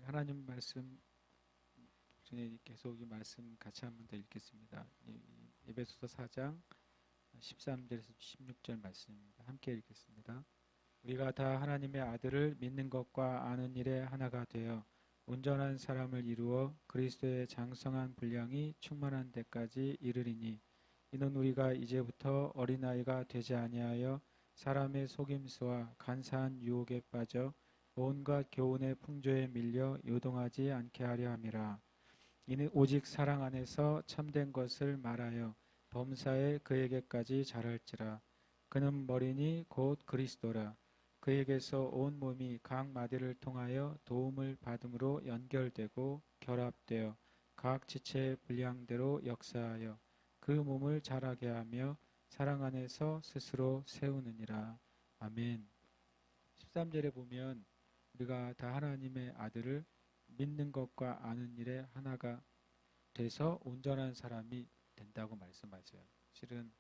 하나님 말씀 중에 계속 이 말씀 같이 한번 더 읽겠습니다. 에베소서 4장 13절에서 16절 말씀입니다. 함께 읽겠습니다. 우리가 다 하나님의 아들을 믿는 것과 아는 일에 하나가 되어 온전한 사람을 이루어 그리스도의 장성한 분량이 충만한 데까지 이르리니 이는 우리가 이제부터 어린아이가 되지 아니하여 사람의 속임수와 간사한 유혹에 빠져 온갖 교훈의 풍조에 밀려 요동하지 않게 하려 함이라. 이는 오직 사랑 안에서 참된 것을 말하여 범사에 그에게까지 자랄지라. 그는 머리니 곧 그리스도라. 그에게서 온 몸이 각 마디를 통하여 도움을 받음으로 연결되고 결합되어 각 지체의 분량대로 역사하여 그 몸을 자라게 하며 사랑 안에서 스스로 세우느니라. 아멘. 13절에 보면 우리가 다 하나님의 아들을 믿는 것과 아는 일에 하나가 돼서 온전한 사람이 된다고 말씀하세요. 실은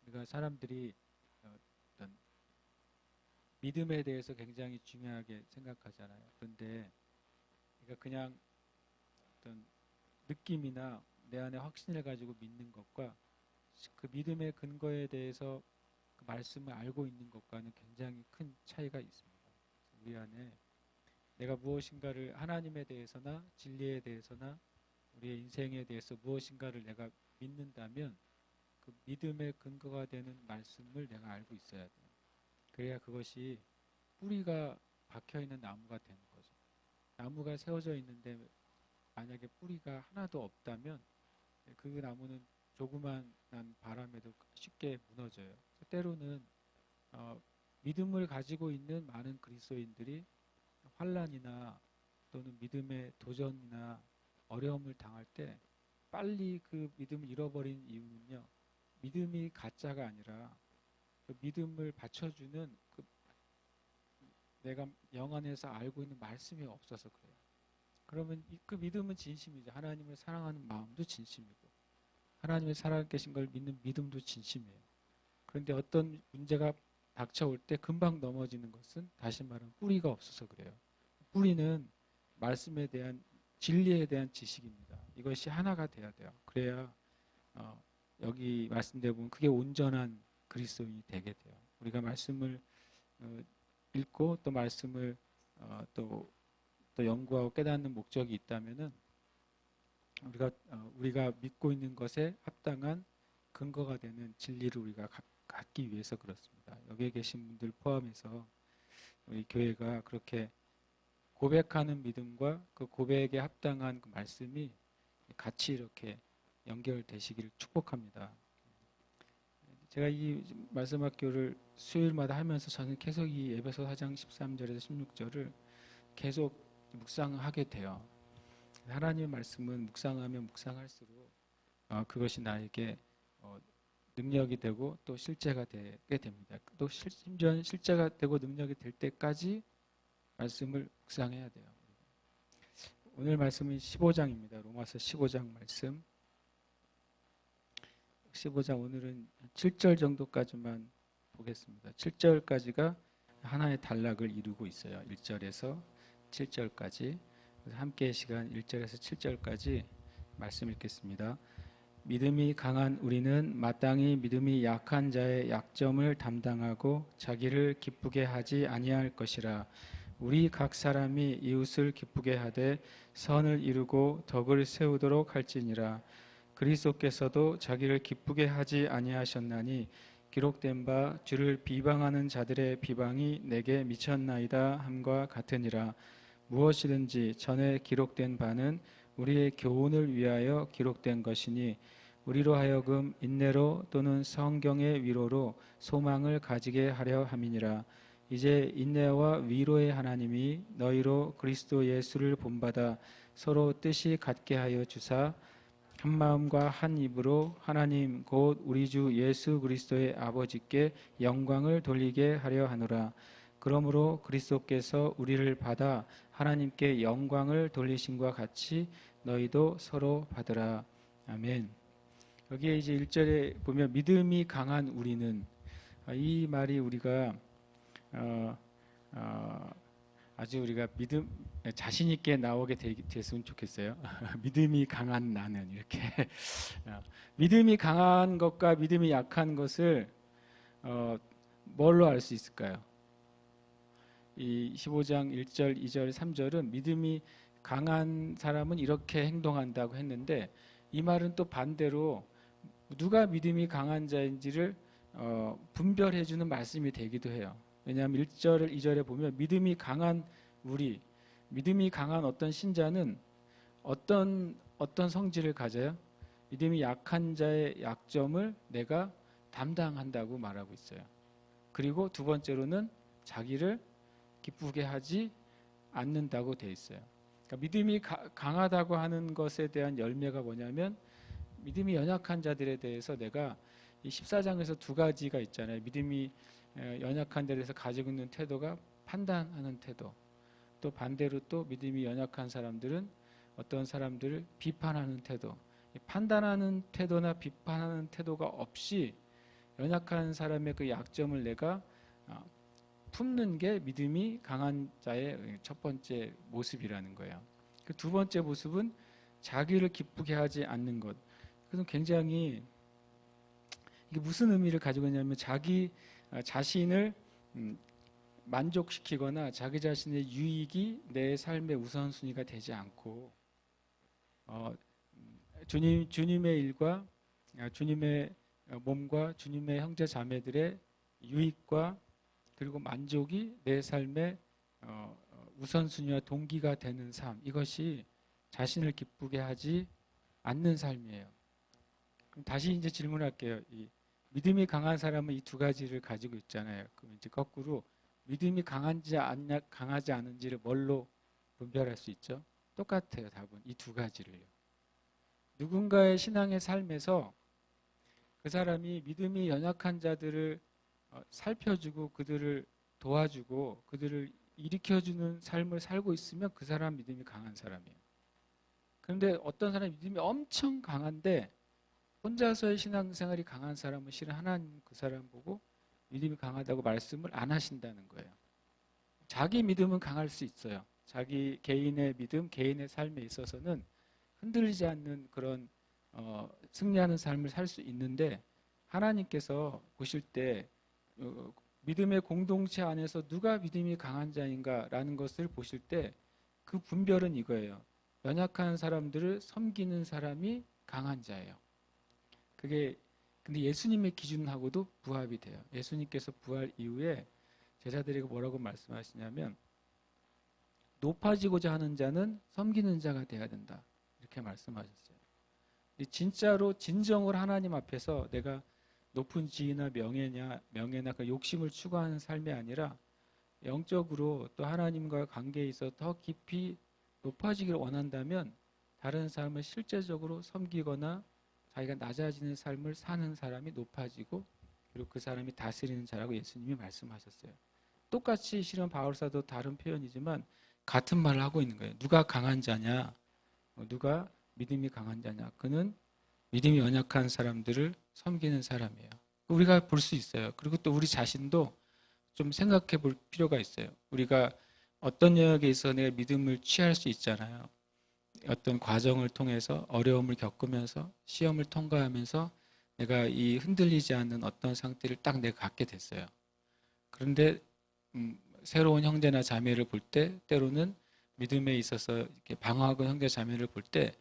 우리가 사람들이 어떤 믿음에 대해서 굉장히 중요하게 생각하잖아요. 그런데 그냥 어떤 느낌이나 내 안에 확신을 가지고 믿는 것과 그 믿음의 근거에 대해서 그 말씀을 알고 있는 것과는 굉장히 큰 차이가 있습니다. 우리 안에 내가 무엇인가를 하나님에 대해서나 진리에 대해서나 우리의 인생에 대해서 무엇인가를 내가 믿는다면 그 믿음의 근거가 되는 말씀을 내가 알고 있어야 돼요. 그래야 그것이 뿌리가 박혀있는 나무가 되는 거죠. 나무가 세워져 있는데 만약에 뿌리가 하나도 없다면 그 나무는 조그만 바람에도 쉽게 무너져요. 때로는 믿음을 가지고 있는 많은 그리스도인들이 환난이나 또는 믿음의 도전이나 어려움을 당할 때 빨리 그 믿음을 잃어버린 이유는요. 믿음이 가짜가 아니라 그 믿음을 받쳐주는 그 내가 영 안에서 알고 있는 말씀이 없어서 그래요. 그러면 그 믿음은 진심이죠. 하나님을 사랑하는 마음도 진심이고 하나님의 살아계신 걸 믿는 믿음도 진심이에요. 그런데 어떤 문제가 닥쳐올 때 금방 넘어지는 것은 다시 말하면 뿌리가 없어서 그래요. 뿌리는 말씀에 대한 진리에 대한 지식입니다. 이것이 하나가 돼야 돼요. 그래야 여기 말씀대로 보면 그게 온전한 그리스도인이 되게 돼요. 우리가 말씀을 읽고 또 말씀을 또 연구하고 깨닫는 목적이 있다면은 우리가 믿고 있는 것에 합당한 근거가 되는 진리를 우리가 갖기 위해서 그렇습니다. 여기에 계신 분들 포함해서 우리 교회가 그렇게 고백하는 믿음과 그 고백에 합당한 그 말씀이 같이 이렇게 연결되시기를 축복합니다. 제가 이 말씀학교를 수요일마다 하면서 저는 계속 이 에베소 4장 13절에서 16절을 계속 묵상하게 돼요. 하나님의 말씀은 묵상하면 묵상할수록 그것이 나에게 능력이 되고 또 실제가 되게 됩니다. 또 심지어 실제가 되고 능력이 될 때까지 말씀을 묵상해야 돼요. 오늘 말씀은 15장입니다. 로마서 15장 말씀. 15장 오늘은 7절 정도까지만 보겠습니다. 7절까지가 하나의 단락을 이루고 있어요. 1절에서 7절까지. 함께 시간 1절에서 7절까지 말씀 읽겠습니다. 믿음이 강한 우리는 마땅히 믿음이 약한 자의 약점을 담당하고 자기를 기쁘게 하지 아니할 것이라. 우리 각 사람이 이웃을 기쁘게 하되 선을 이루고 덕을 세우도록 할지니라. 그리스도께서도 자기를 기쁘게 하지 아니하셨나니 기록된 바 주를 비방하는 자들의 비방이 내게 미쳤나이다 함과 같으니라. 무엇이든지 전에 기록된 바는 우리의 교훈을 위하여 기록된 것이니 우리로 하여금 인내로 또는 성경의 위로로 소망을 가지게 하려 함이니라. 이제 인내와 위로의 하나님이 너희로 그리스도 예수를 본받아 서로 뜻이 같게 하여 주사 한 마음과 한 입으로 하나님 곧 우리 주 예수 그리스도의 아버지께 영광을 돌리게 하려 하노라. 그러므로 그리스도께서 우리를 받아 하나님께 영광을 돌리심과 같이 너희도 서로 받으라. 아멘. 여기에 이제 1절에 보면 믿음이 강한 우리는 이 말이 우리가 아주 우리가 자신 있게 나오게 됐으면 좋겠어요. 믿음이 강한 나는 이렇게 믿음이 강한 것과 믿음이 약한 것을 뭘로 알 수 있을까요? 이 15장 1절, 2절, 3절은 믿음이 강한 사람은 이렇게 행동한다고 했는데 이 말은 또 반대로 누가 믿음이 강한 자인지를 분별해주는 말씀이 되기도 해요. 왜냐하면 1절, 2절에 보면 믿음이 강한 믿음이 강한 어떤 신자는 어떤 성질을 가져요? 믿음이 약한 자의 약점을 내가 담당한다고 말하고 있어요. 그리고 두 번째로는 자기를 기쁘게 하지 않는다고 돼 있어요. 그러니까 믿음이 강하다고 하는 것에 대한 열매가 뭐냐면 믿음이 연약한 자들에 대해서 내가 이 14장에서 두 가지가 있잖아요. 믿음이 연약한 자에 대해서 가지고 있는 태도가 판단하는 태도. 또 반대로 또 믿음이 연약한 사람들은 어떤 사람들을 비판하는 태도. 판단하는 태도나 비판하는 태도가 없이 연약한 사람의 그 약점을 내가 품는 게 믿음이 강한 자의 첫 번째 모습이라는 거예요. 그 두 번째 모습은 자기를 기쁘게 하지 않는 것. 그래서 굉장히 이게 무슨 의미를 가지고 있냐면 자기 자신을 만족시키거나 자기 자신의 유익이 내 삶의 우선순위가 되지 않고 주님의 일과 주님의 몸과 주님의 형제 자매들의 유익과 그리고 만족이 내 삶의 우선순위와 동기가 되는 삶, 이것이 자신을 기쁘게 하지 않는 삶이에요. 그럼 다시 이제 질문할게요. 이 믿음이 강한 사람은 이 두 가지를 가지고 있잖아요. 그럼 이제 거꾸로 믿음이 강하지 않은지를 뭘로 분별할 수 있죠? 똑같아요, 답은. 이 두 가지를요. 누군가의 신앙의 삶에서 그 사람이 믿음이 연약한 자들을 살펴주고 그들을 도와주고 그들을 일으켜주는 삶을 살고 있으면 그 사람 믿음이 강한 사람이에요. 그런데 어떤 사람이 믿음이 엄청 강한데 혼자서의 신앙생활이 강한 사람은 실은 하나님 그 사람 보고 믿음이 강하다고 말씀을 안 하신다는 거예요. 자기 믿음은 강할 수 있어요. 자기 개인의 믿음, 개인의 삶에 있어서는 흔들리지 않는 그런 승리하는 삶을 살 수 있는데 하나님께서 보실 때 믿음의 공동체 안에서 누가 믿음이 강한 자인가라는 것을 보실 때 그 분별은 이거예요. 연약한 사람들을 섬기는 사람이 강한 자예요. 그게 근데 예수님의 기준하고도 부합이 돼요. 예수님께서 부활 이후에 제자들에게 뭐라고 말씀하시냐면 높아지고자 하는 자는 섬기는 자가 돼야 된다. 이렇게 말씀하셨어요. 진짜로 진정으로 하나님 앞에서 내가 높은 지위나 명예나 그 욕심을 추구하는 삶이 아니라 영적으로 또 하나님과 관계에 있어 더 깊이 높아지기를 원한다면 다른 사람을 실제적으로 섬기거나 자기가 낮아지는 삶을 사는 사람이 높아지고 그리고 그 사람이 다스리는 자라고 예수님이 말씀하셨어요. 똑같이 실은 바울사도 다른 표현이지만 같은 말을 하고 있는 거예요. 누가 강한 자냐? 누가 믿음이 강한 자냐? 그는 믿음이 연약한 사람들을 섬기는 사람이에요. 우리가 볼 수 있어요. 그리고 또 우리 자신도 좀 생각해 볼 필요가 있어요. 우리가 어떤 영역에 있어 내가 믿음을 취할 수 있잖아요. 어떤 과정을 통해서 어려움을 겪으면서 시험을 통과하면서 내가 이 흔들리지 않는 어떤 상태를 딱 내가 갖게 됐어요. 그런데 새로운 형제나 자매를 볼 때 때로는 믿음에 있어서 이렇게 방황하고 형제 자매를 볼 때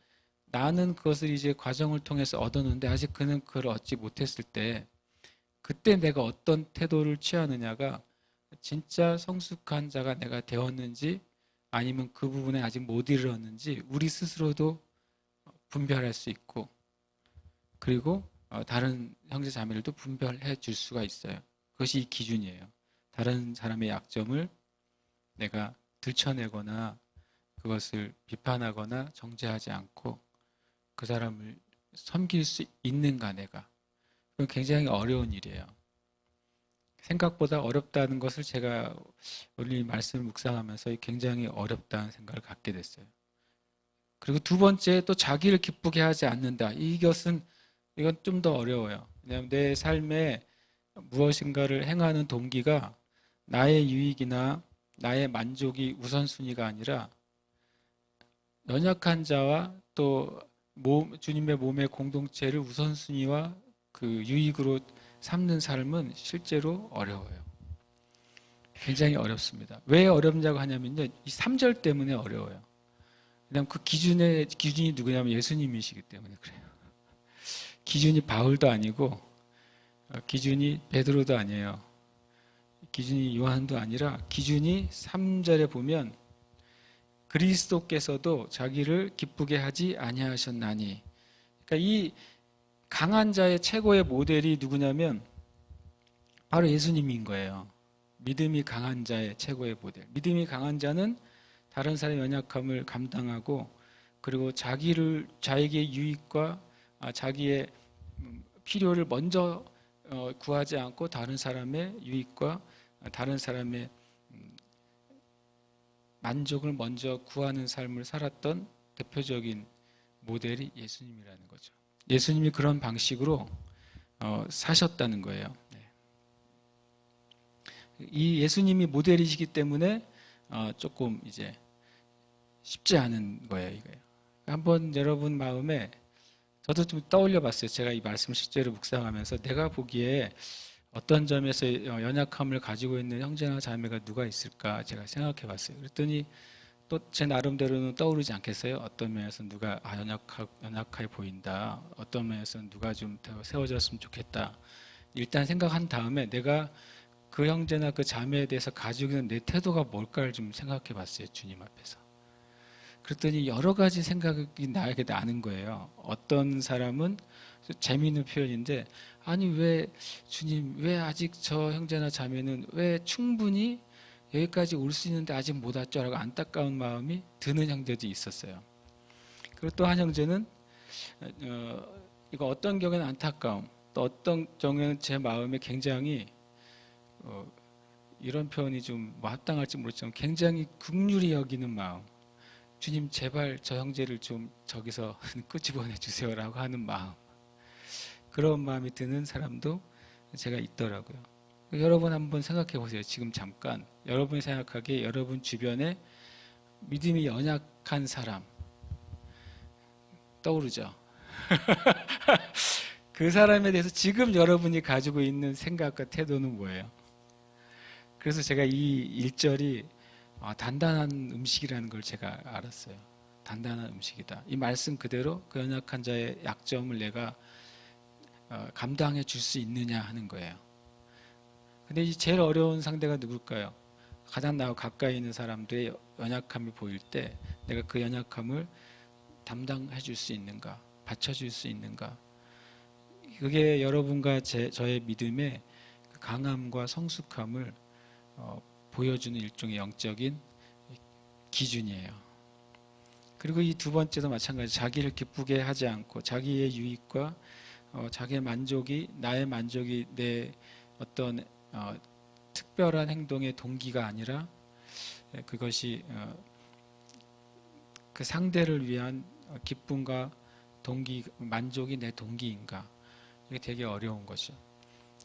나는 그것을 이제 과정을 통해서 얻었는데 아직 그는 그걸 얻지 못했을 때 그때 내가 어떤 태도를 취하느냐가 진짜 성숙한 자가 내가 되었는지 아니면 그 부분에 아직 못 이르렀는지 우리 스스로도 분별할 수 있고 그리고 다른 형제 자매들도 분별해 줄 수가 있어요. 그것이 이 기준이에요. 다른 사람의 약점을 내가 들춰내거나 그것을 비판하거나 정죄하지 않고 그 사람을 섬길 수 있는가 내가. 그건 굉장히 어려운 일이에요. 생각보다 어렵다는 것을 제가 오늘 말씀을 묵상하면서 굉장히 어렵다는 생각을 갖게 됐어요. 그리고 두 번째 또 자기를 기쁘게 하지 않는다. 이건 좀 더 어려워요. 왜냐하면 내 삶에 무엇인가를 행하는 동기가 나의 유익이나 나의 만족이 우선순위가 아니라 연약한 자와 또 주님의 몸의 공동체를 우선순위와 그 유익으로 삼는 삶은 실제로 어려워요. 굉장히 어렵습니다. 왜 어렵냐고 하냐면요. 이 3절 때문에 어려워요. 왜냐하면 그 기준이 누구냐면 예수님이시기 때문에 그래요. 기준이 바울도 아니고 기준이 베드로도 아니에요. 기준이 요한도 아니라 기준이 3절에 보면 그리스도께서도 자기를 기쁘게 하지 아니하셨나니. 그러니까 이 강한 자의 최고의 모델이 누구냐면 바로 예수님인 거예요. 믿음이 강한 자의 최고의 모델. 믿음이 강한 자는 다른 사람의 연약함을 감당하고 그리고 자기의 유익과 자기의 필요를 먼저 구하지 않고 다른 사람의 유익과 다른 사람의 만족을 먼저 구하는 삶을 살았던 대표적인 모델이 예수님이라는 거죠. 예수님이 그런 방식으로 사셨다는 거예요. 이 예수님이 모델이시기 때문에 조금 이제 쉽지 않은 거예요, 이거예요. 한번 여러분 마음에 저도 좀 떠올려 봤어요. 제가 이 말씀을 실제로 묵상하면서 내가 보기에 어떤 점에서 연약함을 가지고 있는 형제나 자매가 누가 있을까 제가 생각해 봤어요. 그랬더니 또 제 나름대로는 떠오르지 않겠어요? 어떤 면에서 누가 연약해 보인다. 어떤 면에서는 누가 좀 더 세워졌으면 좋겠다. 일단 생각한 다음에 내가 그 형제나 그 자매에 대해서 가지고 있는 내 태도가 뭘까를 좀 생각해 봤어요. 주님 앞에서. 그랬더니 여러 가지 생각이 나에게 나는 거예요. 어떤 사람은 재미있는 표현인데 아니 왜 주님 왜 아직 저 형제나 자매는 왜 충분히 여기까지 올 수 있는데 아직 못 왔죠? 라고 안타까운 마음이 드는 형제도 있었어요. 그리고 또 한 형제는 이거 어떤 경우에는 안타까움 또 어떤 경우에는 제 마음에 굉장히 이런 표현이 좀 뭐 합당할지 모르지만 굉장히 긍휼히 여기는 마음. 주님 제발 저 형제를 좀 저기서 끄집어내 주세요라고 하는 마음. 그런 마음이 드는 사람도 제가 있더라고요. 여러분 한번 생각해 보세요. 지금 잠깐 여러분이 생각하기에 여러분 주변에 믿음이 연약한 사람 떠오르죠? 그 사람에 대해서 지금 여러분이 가지고 있는 생각과 태도는 뭐예요? 그래서 제가 이 1절이 단단한 음식이라는 걸 제가 알았어요. 단단한 음식이다. 이 말씀 그대로 그 연약한 자의 약점을 내가 감당해 줄 수 있느냐 하는 거예요. 근데 이 제일 어려운 상대가 누굴까요? 가장 나와 가까이 있는 사람들의 연약함이 보일 때 내가 그 연약함을 담당해 줄 수 있는가? 받쳐줄 수 있는가? 그게 여러분과 저의 믿음의 강함과 성숙함을 보여주는 일종의 영적인 기준이에요. 그리고 이 두 번째도 마찬가지. 자기를 기쁘게 하지 않고 자기의 유익과 자기의 만족이 나의 만족이 내 어떤 특별한 행동의 동기가 아니라 그것이 그 상대를 위한 기쁨과 동기, 만족이 내 동기인가. 이게 되게 어려운 거죠.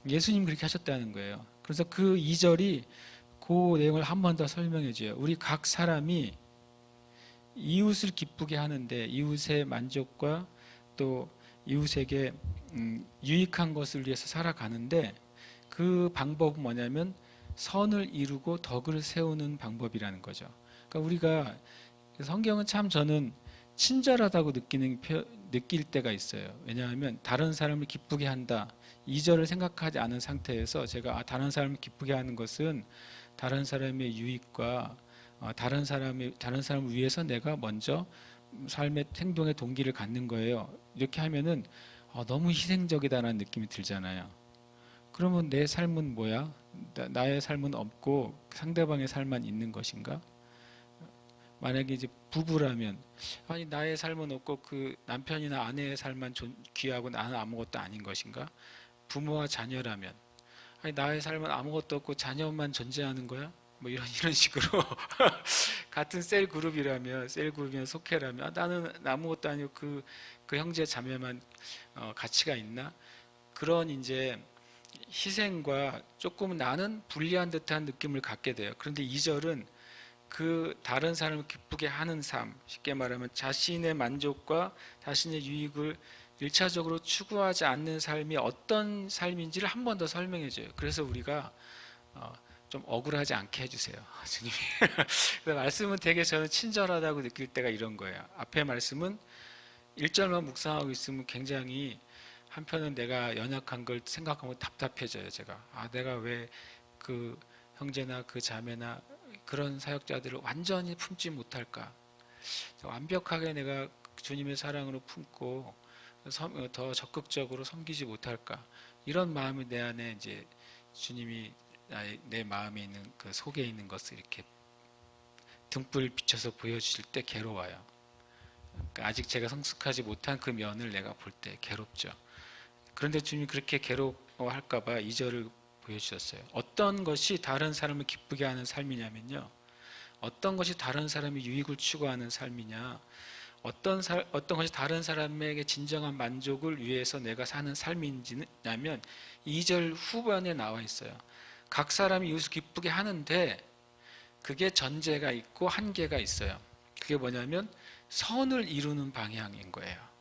예수님 그렇게 하셨다는 거예요. 그래서 그 2절이 그 내용을 한 번 더 설명해 줘요. 우리 각 사람이 이웃을 기쁘게 하는데 이웃의 만족과 또 이웃에게 유익한 것을 위해서 살아가는데 그 방법은 뭐냐면 선을 이루고 덕을 세우는 방법이라는 거죠. 그러니까 우리가 성경은 참 저는 친절하다고 느낄 때가 있어요. 왜냐하면 다른 사람을 기쁘게 한다. 2절을 생각하지 않은 상태에서 제가 다른 사람을 기쁘게 하는 것은 다른 사람의 유익과 다른 사람을 위해서 내가 먼저 삶의 행동의 동기를 갖는 거예요. 이렇게 하면은 너무 희생적이다라는 느낌이 들잖아요. 그러면 내 삶은 뭐야? 나의 삶은 없고 상대방의 삶만 있는 것인가? 만약에 이제 부부라면 아니 나의 삶은 없고 그 남편이나 아내의 삶만 귀하고 나는 아무것도 아닌 것인가? 부모와 자녀라면 아니 나의 삶은 아무것도 없고 자녀만 존재하는 거야? 뭐 이런 식으로 같은 셀 그룹이면 속해라면 나는 아무것도 아니고 그 형제 자매만 가치가 있나? 그런 이제 희생과 조금 나는 불리한 듯한 느낌을 갖게 돼요. 그런데 2절은 그 다른 사람을 기쁘게 하는 삶, 쉽게 말하면 자신의 만족과 자신의 유익을 일차적으로 추구하지 않는 삶이 어떤 삶인지를 한 번 더 설명해 줘요. 그래서 우리가 좀 억울하지 않게 해주세요. 주님이. 말씀은 되게 저는 친절하다고 느낄 때가 이런 거예요. 앞에 말씀은 1절만 묵상하고 있으면 굉장히 한편은 내가 연약한 걸 생각하면 답답해져요. 제가 내가 왜 그 형제나 그 자매나 그런 사역자들을 완전히 품지 못할까? 완벽하게 내가 주님의 사랑으로 품고 더 적극적으로 섬기지 못할까? 이런 마음이 내 안에 이제 주님이 내 마음에 있는 그 속에 있는 것을 이렇게 등불 비춰서 보여주실 때 괴로워요. 그러니까 아직 제가 성숙하지 못한 그 면을 내가 볼 때 괴롭죠. 그런데 주님이 그렇게 괴로워할까봐 2절을 보여주셨어요. 어떤 것이 다른 사람을 기쁘게 하는 삶이냐면요. 어떤 것이 다른 사람의 유익을 추구하는 삶이냐. 어떤 것이 다른 사람에게 진정한 만족을 위해서 내가 사는 삶이냐면 2절 후반에 나와 있어요. 각 사람이 이웃을 기쁘게 하는데 그게 전제가 있고 한계가 있어요. 그게 뭐냐면 선을 이루는 방향인 거예요.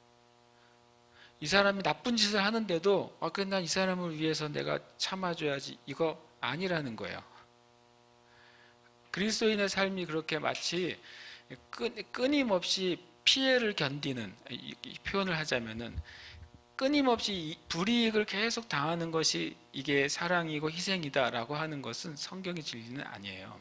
이 사람이 나쁜 짓을 하는데도 그래 난 이 사람을 위해서 내가 참아줘야지 이거 아니라는 거예요. 그리스도인의 삶이 그렇게 마치 끊임없이 피해를 견디는 이 표현을 하자면은 끊임없이 불이익을 계속 당하는 것이 이게 사랑이고 희생이다라고 하는 것은 성경의 진리는 아니에요.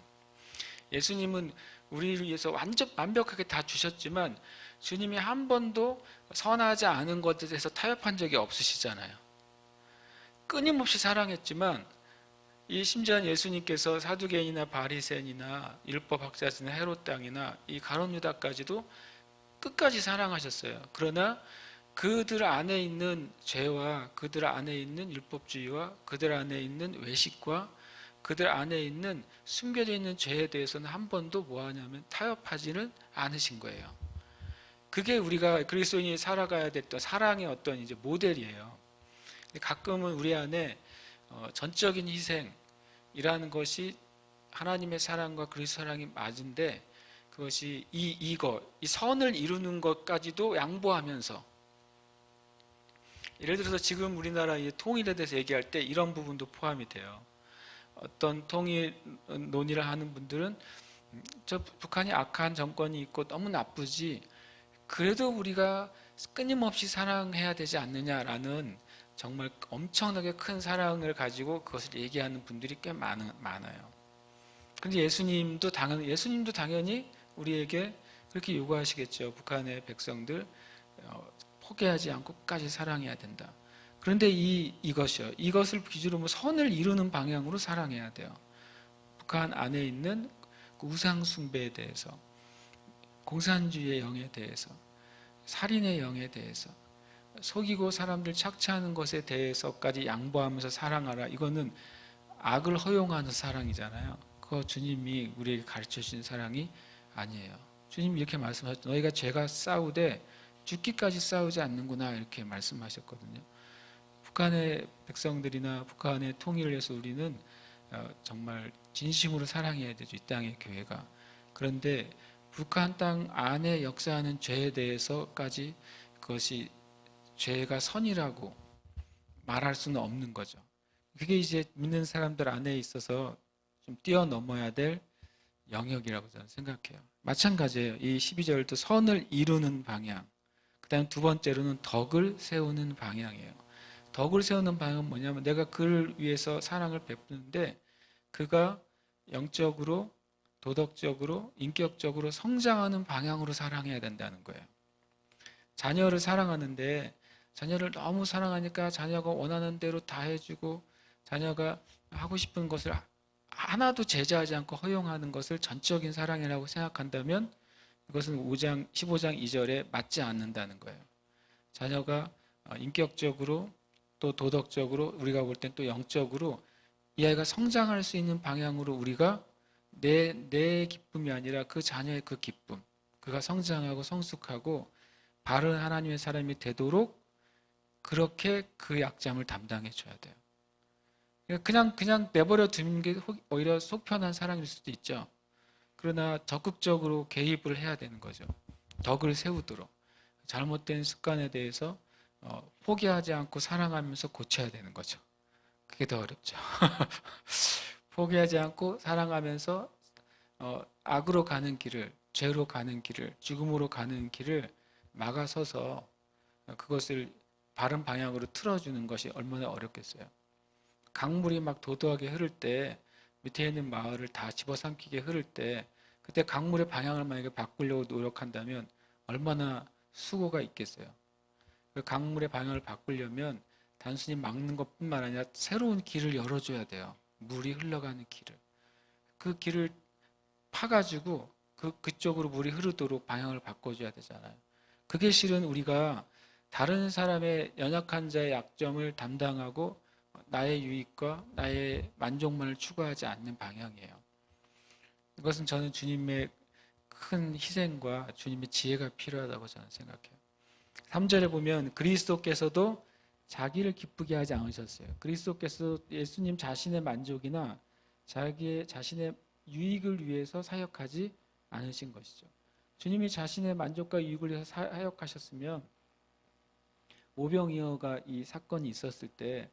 예수님은 우리를 위해서 완벽하게 다 주셨지만 주님이 한 번도 선하지 않은 것에 대해서 타협한 적이 없으시잖아요. 끊임없이 사랑했지만 심지어 예수님께서 사두개인이나 바리새인이나 율법학자들이나 헤롯 당이나 이 가룟 유다까지도 끝까지 사랑하셨어요. 그러나 그들 안에 있는 죄와 그들 안에 있는 율법주의와 그들 안에 있는 외식과 그들 안에 있는 숨겨져 있는 죄에 대해서는 한 번도 뭐하냐면 타협하지는 않으신 거예요. 그게 우리가 그리스도인이 살아가야 됐던 사랑의 어떤 이제 모델이에요. 가끔은 우리 안에 전적인 희생이라는 것이 하나님의 사랑과 그리스도 사랑이 맞은데 그것이 이 선을 이루는 것까지도 양보하면서 예를 들어서 지금 우리나라 통일에 대해서 얘기할 때 이런 부분도 포함이 돼요. 어떤 통일 논의를 하는 분들은 저 북한이 악한 정권이 있고 너무 나쁘지 그래도 우리가 끊임없이 사랑해야 되지 않느냐라는 정말 엄청나게 큰 사랑을 가지고 그것을 얘기하는 분들이 꽤 많아요. 그런데 예수님도 당연히 우리에게 그렇게 요구하시겠죠. 북한의 백성들 포기하지 않고 끝까지 사랑해야 된다. 그런데 이것을 기준으로 선을 이루는 방향으로 사랑해야 돼요. 북한 안에 있는 그 우상 숭배에 대해서, 공산주의의 영에 대해서, 살인의 영에 대해서, 속이고 사람들 착취하는 것에 대해서까지 양보하면서 사랑하라. 이거는 악을 허용하는 사랑이잖아요. 그거 주님이 우리에게 가르쳐 주신 사랑이 아니에요. 주님이 이렇게 말씀하셨죠. 너희가 죄가 싸우되 죽기까지 싸우지 않는구나 이렇게 말씀하셨거든요. 북한의 백성들이나 북한의 통일을 위해서 우리는 정말 진심으로 사랑해야 되죠. 이 땅의 교회가. 그런데 북한 땅 안에 역사하는 죄에 대해서까지 그것이 죄가 선이라고 말할 수는 없는 거죠. 그게 이제 믿는 사람들 안에 있어서 좀 뛰어넘어야 될 영역이라고 저는 생각해요. 마찬가지예요. 이 12절도 선을 이루는 방향. 그 다음 두 번째로는 덕을 세우는 방향이에요. 덕을 세우는 방향은 뭐냐면 내가 그를 위해서 사랑을 베푸는데 그가 영적으로, 도덕적으로, 인격적으로 성장하는 방향으로 사랑해야 된다는 거예요. 자녀를 사랑하는데 자녀를 너무 사랑하니까 자녀가 원하는 대로 다 해주고 자녀가 하고 싶은 것을 하나도 제재하지 않고 허용하는 것을 전적인 사랑이라고 생각한다면 이것은 15장 2절에 맞지 않는다는 거예요. 자녀가 인격적으로 또 도덕적으로 우리가 볼 땐 또 영적으로 이 아이가 성장할 수 있는 방향으로 우리가 내 기쁨이 아니라 그 자녀의 그 기쁨, 그가 성장하고 성숙하고 바른 하나님의 사람이 되도록 그렇게 그 약점을 담당해 줘야 돼요. 그냥 내버려 두는 게 오히려 속 편한 사람일 수도 있죠. 그러나 적극적으로 개입을 해야 되는 거죠. 덕을 세우도록. 잘못된 습관에 대해서 포기하지 않고 사랑하면서 고쳐야 되는 거죠. 그게 더 어렵죠. 포기하지 않고 사랑하면서 악으로 가는 길을, 죄로 가는 길을, 죽음으로 가는 길을 막아서서 그것을 바른 방향으로 틀어주는 것이 얼마나 어렵겠어요. 강물이 막 도도하게 흐를 때, 밑에 있는 마을을 다 집어삼키게 흐를 때, 그때 강물의 방향을 만약에 바꾸려고 노력한다면 얼마나 수고가 있겠어요. 그 강물의 방향을 바꾸려면 단순히 막는 것뿐만 아니라 새로운 길을 열어줘야 돼요. 물이 흘러가는 길을. 그 길을 파가지고 그쪽으로 물이 흐르도록 방향을 바꿔줘야 되잖아요. 그게 실은 우리가 다른 사람의 연약한 자의 약점을 담당하고 나의 유익과 나의 만족만을 추구하지 않는 방향이에요. 이것은 저는 주님의 큰 희생과 주님의 지혜가 필요하다고 저는 생각해요. 3절에 보면 그리스도께서도 자기를 기쁘게 하지 않으셨어요. 그리스도께서 예수님 자신의 만족이나 자신의 유익을 위해서 사역하지 않으신 것이죠. 주님이 자신의 만족과 유익을 위해서 사역하셨으면 오병이어가 이 사건이 있었을 때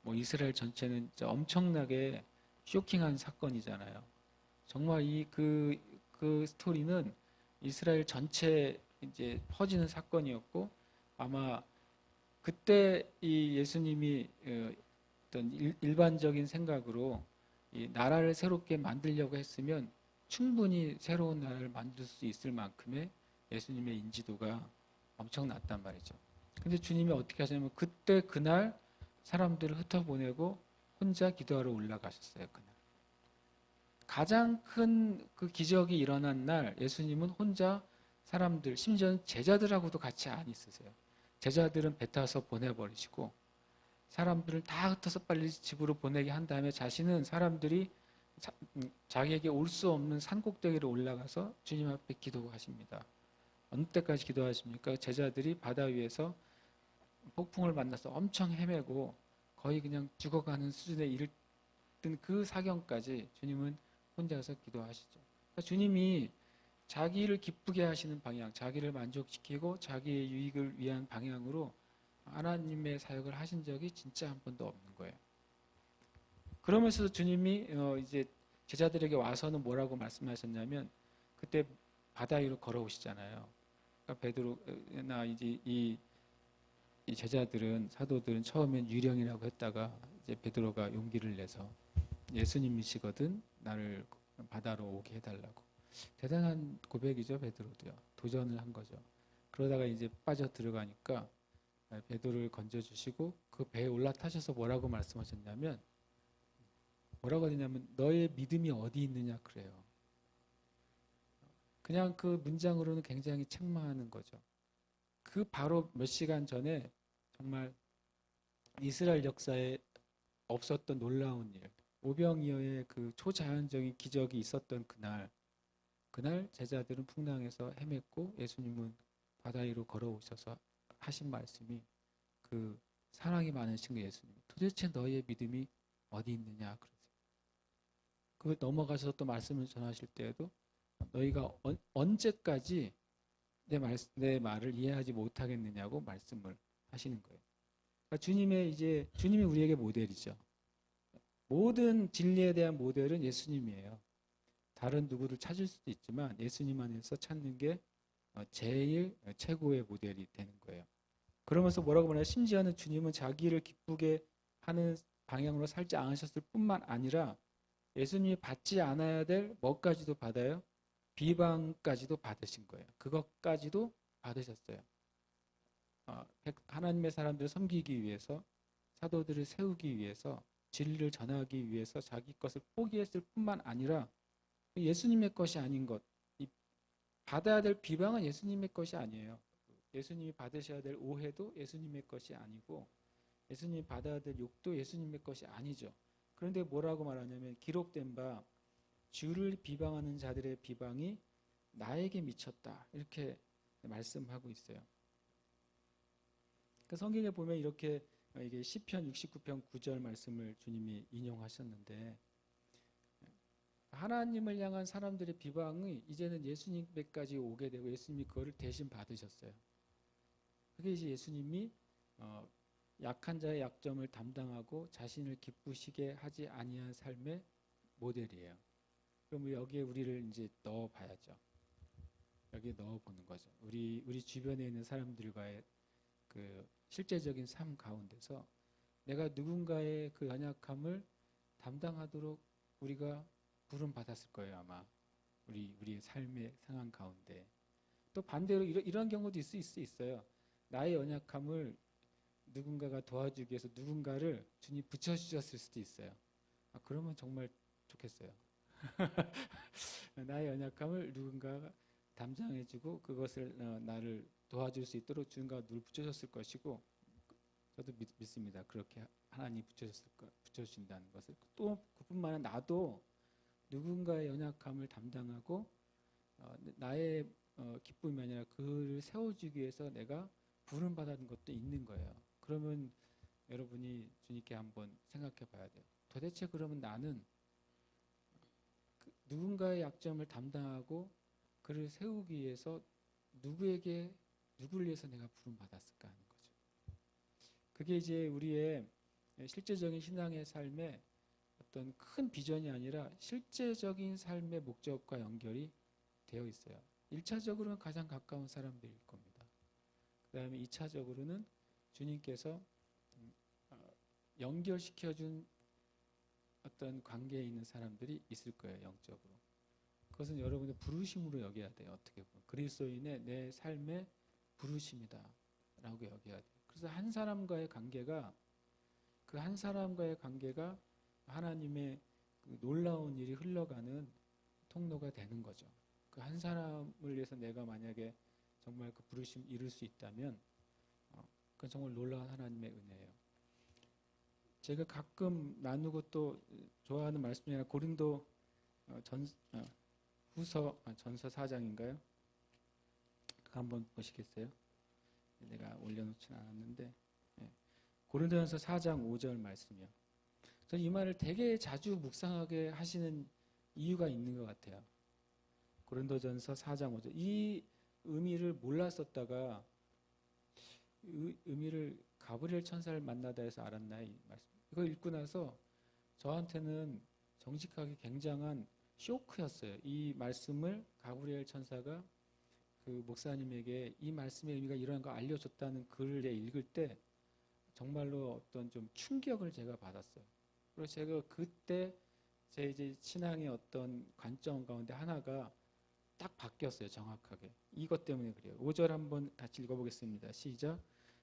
뭐 이스라엘 전체는 엄청나게 쇼킹한 사건이잖아요. 정말 그 스토리는 이스라엘 전체에 이제 퍼지는 사건이었고 아마 그때 이 예수님이 어떤 일반적인 생각으로 이 나라를 새롭게 만들려고 했으면 충분히 새로운 나라를 만들 수 있을 만큼의 예수님의 인지도가 엄청났단 말이죠. 근데 주님이 어떻게 하셨냐면 그때 그날 사람들을 흩어보내고 혼자 기도하러 올라가셨어요. 그날. 가장 큰 그 기적이 일어난 날 예수님은 혼자 사람들, 심지어는 제자들하고도 같이 안 있으세요. 제자들은 배 타서 보내버리시고 사람들을 다 흩어서 빨리 집으로 보내게 한 다음에 자신은 사람들이 자기에게 올 수 없는 산꼭대기로 올라가서 주님 앞에 기도하십니다. 어느 때까지 기도하십니까? 제자들이 바다 위에서 폭풍을 만나서 엄청 헤매고 거의 그냥 죽어가는 수준에 이르던 그 사경까지 주님은 혼자서 기도하시죠. 그러니까 주님이 자기를 기쁘게 하시는 방향, 자기를 만족시키고 자기의 유익을 위한 방향으로 하나님의 사역을 하신 적이 진짜 한 번도 없는 거예요. 그러면서도 주님이 이제 제자들에게 와서는 뭐라고 말씀하셨냐면 그때 바다 위로 걸어오시잖아요. 그러니까 베드로나 이제 이 제자들은 사도들은 처음엔 유령이라고 했다가 이제 베드로가 용기를 내서 예수님이시거든 나를 바다로 오게 해달라고. 대단한 고백이죠. 베드로도요. 도전을 한 거죠. 그러다가 이제 빠져 들어가니까 베드로를 건져주시고 그 배에 올라타셔서 뭐라고 말씀하셨냐면 뭐라고 하냐면 너의 믿음이 어디 있느냐 그래요. 그냥 그 문장으로는 굉장히 책망하는 거죠. 그 바로 몇 시간 전에 정말 이스라엘 역사에 없었던 놀라운 일, 오병이어의 그 초자연적인 기적이 있었던 그날 제자들은 풍랑에서 헤맸고 예수님은 바다 위로 걸어오셔서 하신 말씀이 그 사랑이 많으신 그 예수님, 도대체 너의 믿음이 어디 있느냐 그러세요. 그 넘어가셔서 또 말씀을 전하실 때에도 너희가 언제까지 내 말을 이해하지 못하겠느냐고 말씀을 하시는 거예요. 그러니까 주님이 우리에게 모델이죠. 모든 진리에 대한 모델은 예수님이에요. 다른 누구를 찾을 수도 있지만 예수님 안에서 찾는 게 제일 최고의 모델이 되는 거예요. 그러면서 뭐라고 말하냐? 심지어는 주님은 자기를 기쁘게 하는 방향으로 살지 않으셨을 뿐만 아니라 예수님이 받지 않아야 될 뭐까지도 받아요? 비방까지도 받으신 거예요. 그것까지도 받으셨어요. 하나님의 사람들을 섬기기 위해서 사도들을 세우기 위해서 진리를 전하기 위해서 자기 것을 포기했을 뿐만 아니라 예수님의 것이 아닌 것, 받아야 될 비방은 예수님의 것이 아니에요. 예수님이 받으셔야 될 오해도 예수님의 것이 아니고 예수님이 받아야 될 욕도 예수님의 것이 아니죠. 그런데 뭐라고 말하냐면 기록된 바 주를 비방하는 자들의 비방이 나에게 미쳤다. 이렇게 말씀하고 있어요. 그 성경에 보면 이렇게 이게 시편 69편 9절 말씀을 주님이 인용하셨는데 하나님을 향한 사람들의 비방이 이제는 예수님께까지 오게 되고 예수님이 그거를 대신 받으셨어요. 그게 이제 예수님이 약한 자의 약점을 담당하고 자신을 기쁘시게 하지 아니한 삶의 모델이에요. 그럼 여기에 우리를 이제 넣어 봐야죠. 여기에 넣어 보는 거죠. 우리 주변에 있는 사람들과의 그 실제적인 삶 가운데서 내가 누군가의 그 연약함을 담당하도록 우리가 부름 받았을 거예요, 아마. 우리의 삶의 상황 가운데. 또 반대로 이런 경우도 있어요. 나의 연약함을 누군가가 도와주기 위해서 누군가를 주님 붙여주셨을 수도 있어요. 그러면 정말 좋겠어요. 나의 연약함을 누군가가 담당해주고 그것을 나를 도와줄 수 있도록 누군가가 누굴 붙여줬을 것이고 저도 믿습니다. 그렇게 하나님이 붙여주신다는 것을. 또 그뿐만 아니라 나도 누군가의 연약함을 담당하고 나의 기쁨이 아니라 그를 세워주기 위해서 내가 부름받은 것도 있는 거예요. 그러면 여러분이 주님께 한번 생각해 봐야 돼요. 도대체 그러면 나는 누군가의 약점을 담당하고 그를 세우기 위해서 누구를 위해서 내가 부름받았을까 하는 거죠. 그게 이제 우리의 실제적인 신앙의 삶에 어떤 큰 비전이 아니라 실제적인 삶의 목적과 연결이 되어 있어요. 1차적으로는 가장 가까운 사람들일 겁니다. 그 다음에 2차적으로는 주님께서 연결시켜준 어떤 관계에 있는 사람들이 있을 거예요. 영적으로. 그것은 여러분의 부르심으로 여겨야 돼요. 어떻게 보면. 그리스도인의 내 삶의 부르심이다 라고 여겨야 돼요. 그래서 한 사람과의 관계가 그 한 사람과의 관계가 하나님의 그 놀라운 일이 흘러가는 통로가 되는 거죠. 그 한 사람을 위해서 내가 만약에 정말 그 부르심 이룰 수 있다면 그건 정말 놀라운 하나님의 은혜예요. 제가 가끔 나누고 또 좋아하는 말씀 중에 고린도 전서 4장인가요? 한번 보시겠어요? 내가 올려놓지는 않았는데 고린도전서 4장 5절 말씀이요. 저는 이 말을 되게 자주 묵상하게 하시는 이유가 있는 것 같아요. 고린도전서 4장 5절. 이 의미를 몰랐었다가 의미를 가브리엘 천사를 만나다 해서 알았나 이 말씀. 이거 읽고 나서 저한테는 정직하게 굉장한 쇼크였어요. 이 말씀을 가브리엘 천사가 그 목사님에게 이 말씀의 의미가 이런 거 알려줬다는 글을 읽을 때 정말로 어떤 좀 충격을 제가 받았어요. 그래서 제가 그때 제 이제 신앙의 어떤 관점 가운데 하나가 딱 바뀌었어요. 정확하게. 이것 때문에 그래요. 5절 한번 같이 읽어보겠습니다. 시작.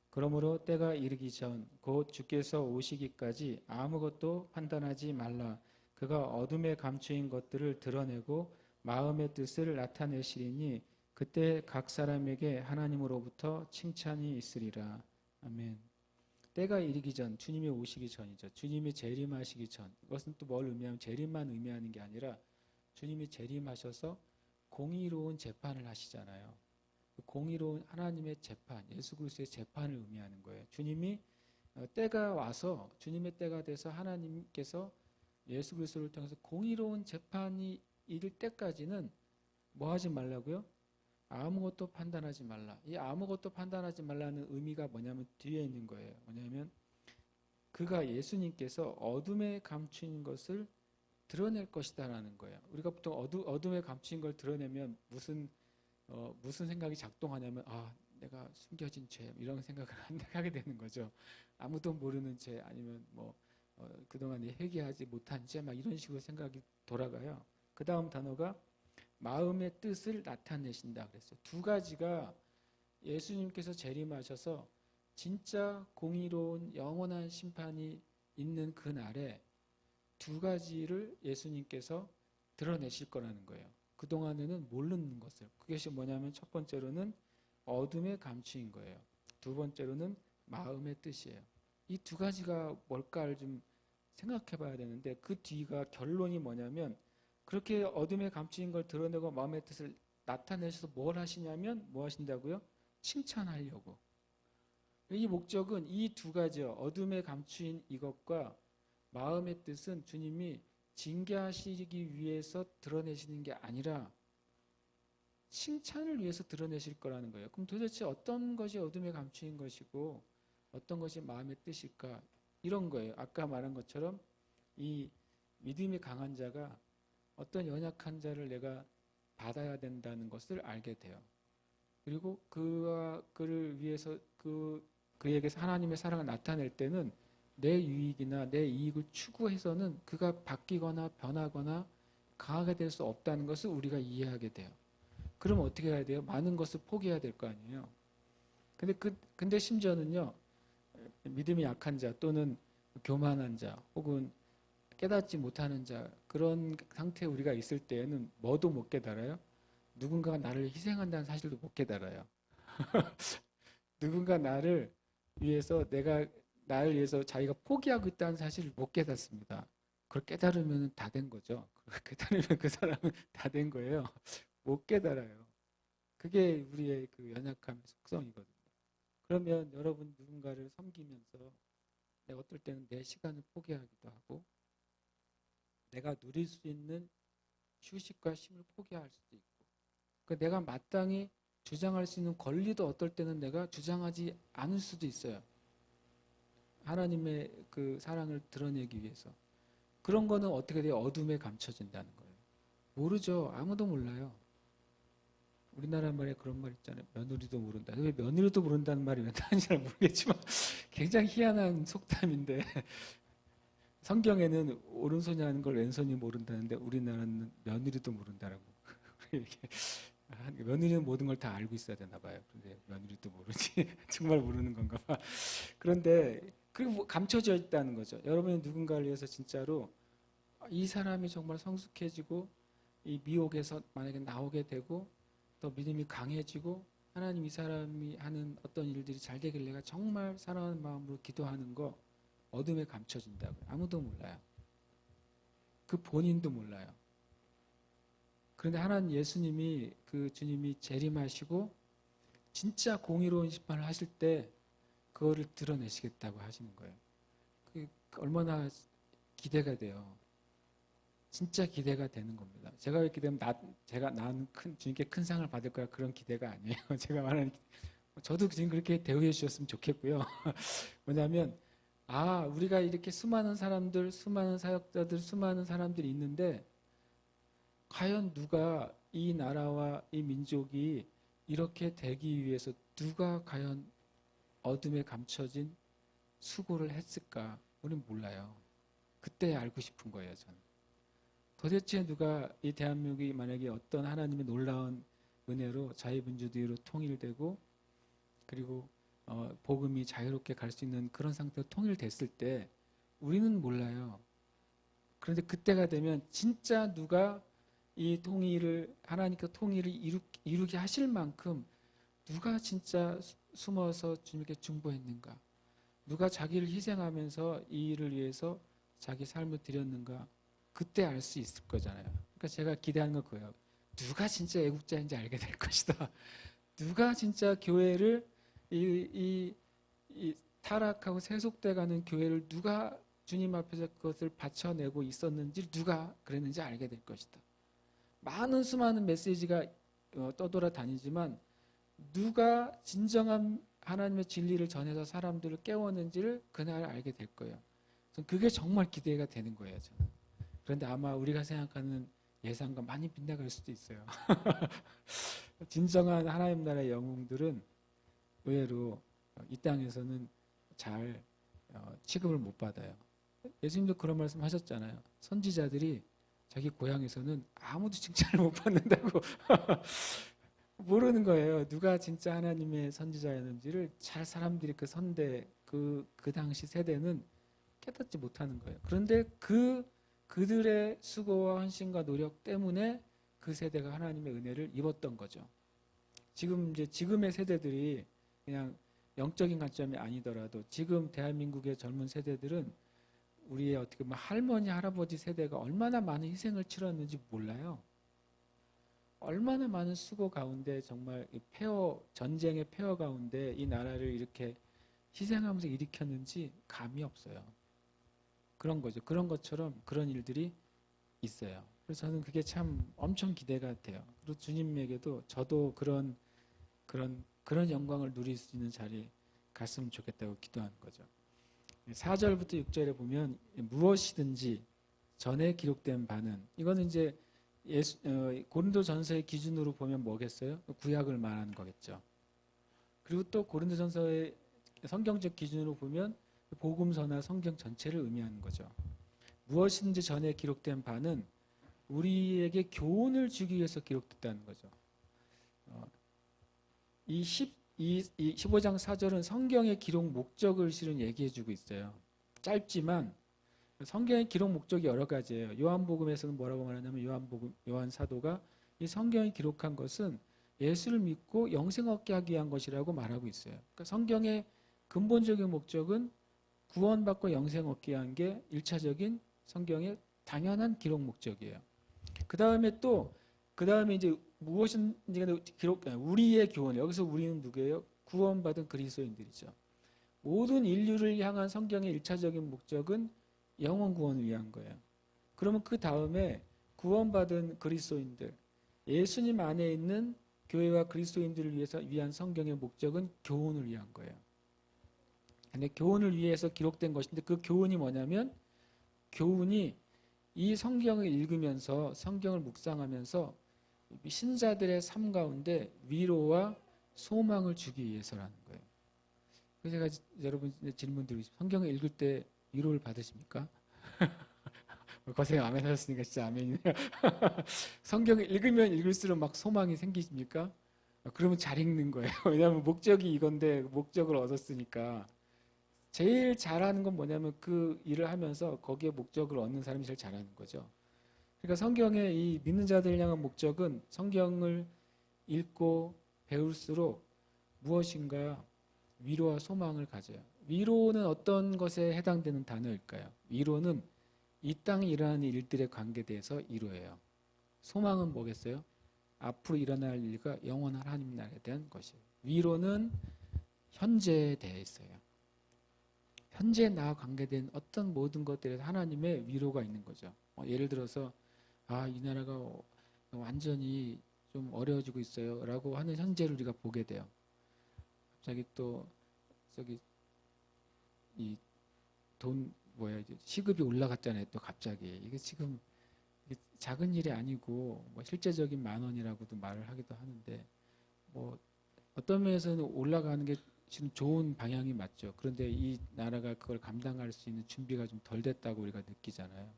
그러므로 때가 이르기 전 곧 주께서 오시기까지 아무것도 판단하지 말라. 그가 어둠에 감추인 것들을 드러내고 마음의 뜻을 나타내시리니 그때 각 사람에게 하나님으로부터 칭찬이 있으리라. 아멘. 때가 이르기 전, 주님이 오시기 전이죠. 주님이 재림하시기 전. 이것은 또 뭘 의미하면 재림만 의미하는 게 아니라 주님이 재림하셔서 공의로운 재판을 하시잖아요. 공의로운 하나님의 재판, 예수 그리스도의 재판을 의미하는 거예요. 주님이 때가 와서 주님의 때가 돼서 하나님께서 예수 그리스도를 통해서 공의로운 재판이 이를 때까지는 뭐 하지 말라고요? 아무것도 판단하지 말라. 이 아무것도 판단하지 말라는 의미가 뭐냐면 뒤에 있는 거예요. 뭐냐면 그가 예수님께서 어둠에 감춘 것을 드러낼 것이다라는 거예요. 우리가 보통 어둠에 감춘 걸 드러내면 무슨 생각이 작동하냐면 내가 숨겨진 죄 이런 생각을 하게 되는 거죠. 아무도 모르는 죄 아니면 그동안 회개하지 못한 죄 막 이런 식으로 생각이 돌아가요. 그 다음 단어가 마음의 뜻을 나타내신다 그랬어요. 두 가지가 예수님께서 재림하셔서 진짜 공의로운 영원한 심판이 있는 그날에 두 가지를 예수님께서 드러내실 거라는 거예요. 그동안에는 모르는 것을. 그것이 뭐냐면 첫 번째로는 어둠에 감추인 거예요. 두 번째로는 마음의 뜻이에요. 이 두 가지가 뭘까를 좀 생각해 봐야 되는데 그 뒤가 결론이 뭐냐면 그렇게 어둠에 감추인 걸 드러내고 마음의 뜻을 나타내셔서 뭘 하시냐면 뭐 하신다고요? 칭찬하려고. 이 목적은 이 두 가지요. 어둠에 감추인 이것과 마음의 뜻은 주님이 징계하시기 위해서 드러내시는 게 아니라 칭찬을 위해서 드러내실 거라는 거예요. 그럼 도대체 어떤 것이 어둠에 감추인 것이고 어떤 것이 마음의 뜻일까? 이런 거예요. 아까 말한 것처럼 이 믿음이 강한 자가 어떤 연약한 자를 내가 받아야 된다는 것을 알게 돼요. 그리고 그를 위해서 그에게서 하나님의 사랑을 나타낼 때는 내 유익이나 내 이익을 추구해서는 그가 바뀌거나 변하거나 강하게 될 수 없다는 것을 우리가 이해하게 돼요. 그럼 어떻게 해야 돼요? 많은 것을 포기해야 될 거 아니에요. 근데 심지어는요, 믿음이 약한 자 또는 교만한 자 혹은 깨닫지 못하는 자 그런 상태에 우리가 있을 때에는 뭐도 못 깨달아요? 누군가가 나를 희생한다는 사실도 못 깨달아요. 누군가 나를 위해서 나를 위해서 자기가 포기하고 있다는 사실을 못 깨닫습니다. 그걸 깨달으면 다 된 거죠. 그걸 깨달으면 그 사람은 다 된 거예요. 못 깨달아요. 그게 우리의 그 연약함의 속성이거든요. 그러면 여러분 누군가를 섬기면서 내가 어떨 때는 내 시간을 포기하기도 하고 내가 누릴 수 있는 휴식과 쉼을 포기할 수도 있고 내가 마땅히 주장할 수 있는 권리도 어떨 때는 내가 주장하지 않을 수도 있어요. 하나님의 그 사랑을 드러내기 위해서. 그런 거는 어떻게 돼요? 어둠에 감춰진다는 거예요. 모르죠. 아무도 몰라요. 우리나라 말에 그런 말 있잖아요. 며느리도 모른다. 왜 며느리도 모른다는 말이 왜 나는지 잘 모르겠지만 굉장히 희한한 속담인데 성경에는 오른손이 하는 걸 왼손이 모른다는데 우리나라는 며느리도 모른다라고. 이렇게 며느리는 모든 걸 다 알고 있어야 되나 봐요. 그런데 며느리도 모르지. 정말 모르는 건가 봐. 그런데 그리고 뭐 감춰져 있다는 거죠. 여러분이 누군가를 위해서 진짜로 이 사람이 정말 성숙해지고 이 미혹에서 만약에 나오게 되고 또 믿음이 강해지고 하나님 이 사람이 하는 어떤 일들이 잘 되길 내가 정말 사랑하는 마음으로 기도하는 거 어둠에 감춰진다고요. 아무도 몰라요. 그 본인도 몰라요. 그런데 하나님 예수님이 그 주님이 재림하시고 진짜 공의로운 심판을 하실 때 그거를 드러내시겠다고 하시는 거예요. 그 얼마나 기대가 돼요. 진짜 기대가 되는 겁니다. 제가 왜 기대하면 나는 주님께 큰 상을 받을 거야 그런 기대가 아니에요. 제가 말하는 저도 지금 그렇게 대우해 주셨으면 좋겠고요. 뭐냐면 우리가 이렇게 수많은 사람들, 수많은 사역자들, 수많은 사람들이 있는데 과연 누가 이 나라와 이 민족이 이렇게 되기 위해서 누가 과연 어둠에 감춰진 수고를 했을까? 우리는 몰라요. 그때 알고 싶은 거예요, 저는. 도대체 누가 이 대한민국이 만약에 어떤 하나님의 놀라운 은혜로 자유민주주의로 통일되고 그리고 복음이 자유롭게 갈 수 있는 그런 상태로 통일됐을 때 우리는 몰라요. 그런데 그때가 되면 진짜 누가 이 통일을 하나님께서 통일을 이루게 하실 만큼 누가 진짜 숨어서 주님께 중보했는가? 누가 자기를 희생하면서 이 일을 위해서 자기 삶을 드렸는가? 그때 알 수 있을 거잖아요. 그러니까 제가 기대하는 건 그거예요. 누가 진짜 애국자인지 알게 될 것이다. 누가 진짜 교회를 이 타락하고 세속돼가는 교회를 누가 주님 앞에서 그것을 바쳐내고 있었는지 누가 그랬는지 알게 될 것이다. 많은 수많은 메시지가 떠돌아다니지만 누가 진정한 하나님의 진리를 전해서 사람들을 깨웠는지를 그날 알게 될 거예요. 그게 정말 기대가 되는 거예요. 저는. 그런데 아마 우리가 생각하는 예상과 많이 빗나갈 수도 있어요. 진정한 하나님 나라의 영웅들은 의외로 이 땅에서는 잘 취급을 못 받아요. 예수님도 그런 말씀 하셨잖아요. 선지자들이 자기 고향에서는 아무도 칭찬을 못 받는다고 모르는 거예요. 누가 진짜 하나님의 선지자였는지를 잘 사람들이 그 당시 세대는 깨닫지 못하는 거예요. 그런데 그들의 수고와 헌신과 노력 때문에 그 세대가 하나님의 은혜를 입었던 거죠. 지금의 세대들이 그냥 영적인 관점이 아니더라도 지금 대한민국의 젊은 세대들은 우리의 어떻게 보면 할머니, 할아버지 세대가 얼마나 많은 희생을 치렀는지 몰라요. 얼마나 많은 수고 가운데 정말 전쟁의 폐허 가운데 이 나라를 이렇게 희생하면서 일으켰는지 감이 없어요. 그런 거죠. 그런 것처럼 그런 일들이 있어요. 그래서 저는 그게 참 엄청 기대가 돼요. 그리고 주님에게도 저도 그런 영광을 누릴 수 있는 자리에 갔으면 좋겠다고 기도하는 거죠. 4절부터 6절에 보면 무엇이든지 전에 기록된 바는, 이거는 이제 고린도전서의 기준으로 보면 뭐겠어요? 구약을 말하는 거겠죠. 그리고 또 고린도전서의 성경적 기준으로 보면 복음서나 성경 전체를 의미하는 거죠. 무엇이든지 전에 기록된 바는 우리에게 교훈을 주기 위해서 기록됐다는 거죠. 이 15장 4절은 성경의 기록 목적을 실은 얘기해주고 있어요. 짧지만 성경의 기록 목적이 여러 가지예요. 요한복음에서는 뭐라고 말하냐면 요한 사도가 이 성경이 기록한 것은 예수를 믿고 영생 얻게 하기 위한 것이라고 말하고 있어요. 그러니까 성경의 근본적인 목적은 구원받고 영생 얻게 한 게 1차적인 성경의 당연한 기록 목적이에요. 그 다음에 이제 무엇인지 우리의 교훈, 여기서 우리는 누구예요? 구원받은 그리스도인들이죠. 모든 인류를 향한 성경의 1차적인 목적은 영원 구원을 위한 거예요. 그러면 그 다음에 구원받은 그리스도인들, 예수님 안에 있는 교회와 그리스도인들을 위한 성경의 목적은 교훈을 위한 거예요. 근데 교훈을 위해서 기록된 것인데 그 교훈이 뭐냐면, 교훈이 이 성경을 읽으면서 성경을 묵상하면서 신자들의 삶 가운데 위로와 소망을 주기 위해서라는 거예요. 그래서 제가 여러분 질문 드리고 싶어요. 성경을 읽을 때 위로를 받으십니까? 고생 아멘 하셨으니까 진짜 아멘이네요. 성경을 읽으면 읽을수록 막 소망이 생기십니까? 그러면 잘 읽는 거예요. 왜냐하면 목적이 이건데 목적을 얻었으니까. 제일 잘하는 건 뭐냐면 그 일을 하면서 거기에 목적을 얻는 사람이 제일 잘하는 거죠. 그러니까 성경의 이 믿는 자들을 향한 목적은 성경을 읽고 배울수록 무엇인가 위로와 소망을 가져요. 위로는 어떤 것에 해당되는 단어일까요? 위로는 이 땅에 일어나는 일들에 관계돼서 위로예요. 소망은 뭐겠어요? 앞으로 일어날 일과 영원한 하나님 나라에 대한 것이에요. 위로는 현재에 대해 있어요. 현재 나와 관계된 어떤 모든 것들에서 하나님의 위로가 있는 거죠. 예를 들어서 이 나라가 완전히 좀 어려워지고 있어요 라고 하는 현재를 우리가 보게 돼요. 갑자기 또 이 돈 시급이 올라갔잖아요. 또 갑자기 이게 지금 작은 일이 아니고 뭐 실제적인 10,000원이라고도 말을 하기도 하는데, 뭐 어떤 면에서는 올라가는 게 지금 좋은 방향이 맞죠. 그런데 이 나라가 그걸 감당할 수 있는 준비가 좀 덜 됐다고 우리가 느끼잖아요.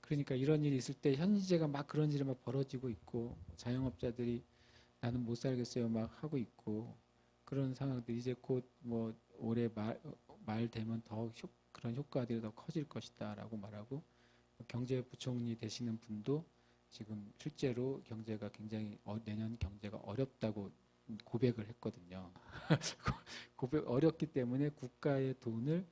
그러니까 이런 일이 있을 때 현재가 막 그런 일이 막 벌어지고 있고, 자영업자들이 나는 못 살겠어요 막 하고 있고, 그런 상황들이 이제 곧 뭐 올해 말 되면 더 그런 효과들이 더 커질 것이다라고 말하고, 경제부총리 되시는 분도 지금 실제로 경제가 굉장히 내년 경제가 어렵다고 고백을 했거든요. 어렵기 때문에 국가의 돈을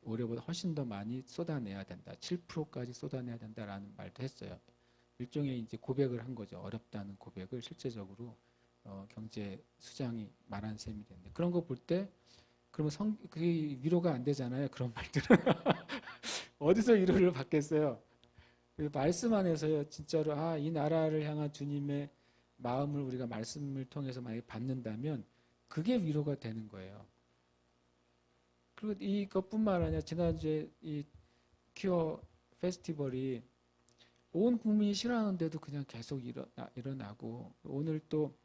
올해보다 훨씬 더 많이 쏟아내야 된다. 7%까지 쏟아내야 된다라는 말도 했어요. 일종의 이제 고백을 한 거죠. 어렵다는 고백을 실제적으로 경제 수장이 말한 셈이 됐는데, 그런 거 볼 때 그러면 그게 위로가 안 되잖아요. 그런 말들은 어디서 위로를 받겠어요? 그 말씀 안에서요. 진짜로 이 나라를 향한 주님의 마음을 우리가 말씀을 통해서 많이 받는다면 그게 위로가 되는 거예요. 그리고 이것뿐만 아니라 지난주에 이 큐어 페스티벌이 온 국민이 싫어하는데도 그냥 계속 일어나고, 오늘 또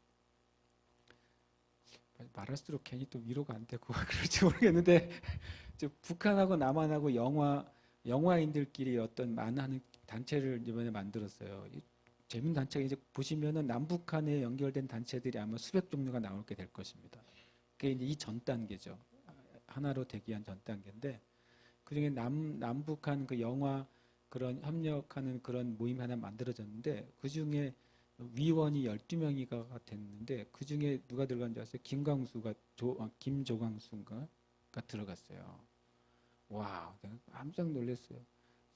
말할수록 괜히 또 위로가 안 되고 그럴지 모르겠는데, 북한하고 남한하고 영화인들끼리 어떤 만나는 단체를 이번에 만들었어요. 재밌는 단체가 이제 보시면은 남북한에 연결된 단체들이 아마 수백 종류가 나오게 될 것입니다. 그게 이제 이 전 단계죠. 하나로 대기한 전 단계인데, 그중에 남북한 그 영화 그런 협력하는 그런 모임 하나 만들어졌는데, 그 중에 위원이 12명이가 됐는데, 그 중에 누가 들어간 줄 아세요? 김조광수가 들어갔어요. 와, 내가 깜짝 놀랐어요.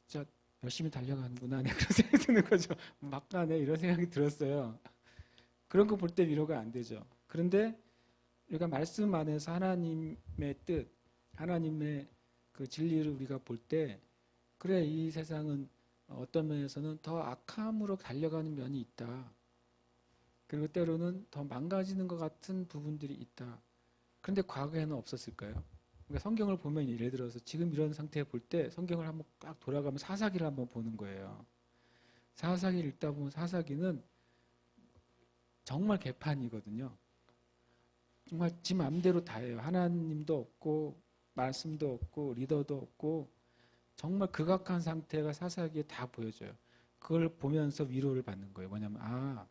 진짜 열심히 달려가는구나. 그런 생각이 드는 거죠. 막 가네. 이런 생각이 들었어요. 그런 거 볼 때 위로가 안 되죠. 그런데 우리가 말씀 안에서 하나님의 뜻, 하나님의 그 진리를 우리가 볼 때, 그래, 이 세상은 어떤 면에서는 더 악함으로 달려가는 면이 있다. 그리고 때로는 더 망가지는 것 같은 부분들이 있다. 그런데 과거에는 없었을까요? 그러니까 성경을 보면 예를 들어서 지금 이런 상태에 볼 때 성경을 한번 딱 돌아가면 사사기를 한번 보는 거예요. 사사기를 읽다 보면 사사기는 정말 개판이거든요. 정말 지 맘대로 다 해요. 하나님도 없고 말씀도 없고 리더도 없고 정말 극악한 상태가 사사기에 다 보여져요. 그걸 보면서 위로를 받는 거예요. 뭐냐면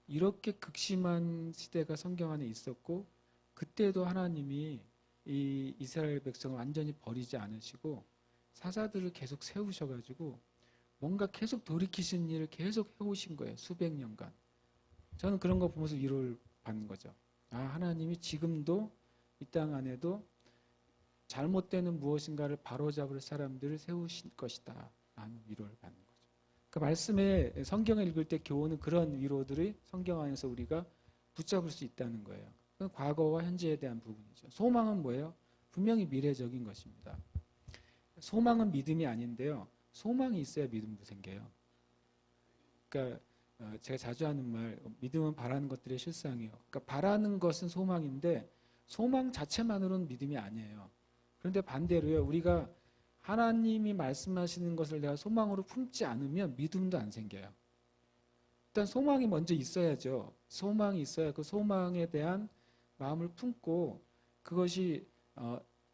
이렇게 극심한 시대가 성경 안에 있었고 그때도 하나님이 이 이스라엘 백성을 완전히 버리지 않으시고 사사들을 계속 세우셔가지고 뭔가 계속 돌이키신 일을 계속 해오신 거예요. 수백 년간. 저는 그런 거 보면서 위로를 받는 거죠. 하나님이 지금도 이 땅 안에도 잘못되는 무엇인가를 바로잡을 사람들을 세우실 것이다 라는 위로를 받는 거죠. 그 말씀에 성경을 읽을 때 교훈은 그런 위로들이 성경 안에서 우리가 붙잡을 수 있다는 거예요. 그건 과거와 현재에 대한 부분이죠. 소망은 뭐예요? 분명히 미래적인 것입니다. 소망은 믿음이 아닌데요. 소망이 있어야 믿음도 생겨요. 그러니까 제가 자주 하는 말, 믿음은 바라는 것들의 실상이에요. 그러니까 바라는 것은 소망인데 소망 자체만으로는 믿음이 아니에요. 그런데 반대로요. 우리가 하나님이 말씀하시는 것을 내가 소망으로 품지 않으면 믿음도 안 생겨요. 일단 소망이 먼저 있어야죠. 소망이 있어야 그 소망에 대한 마음을 품고 그것이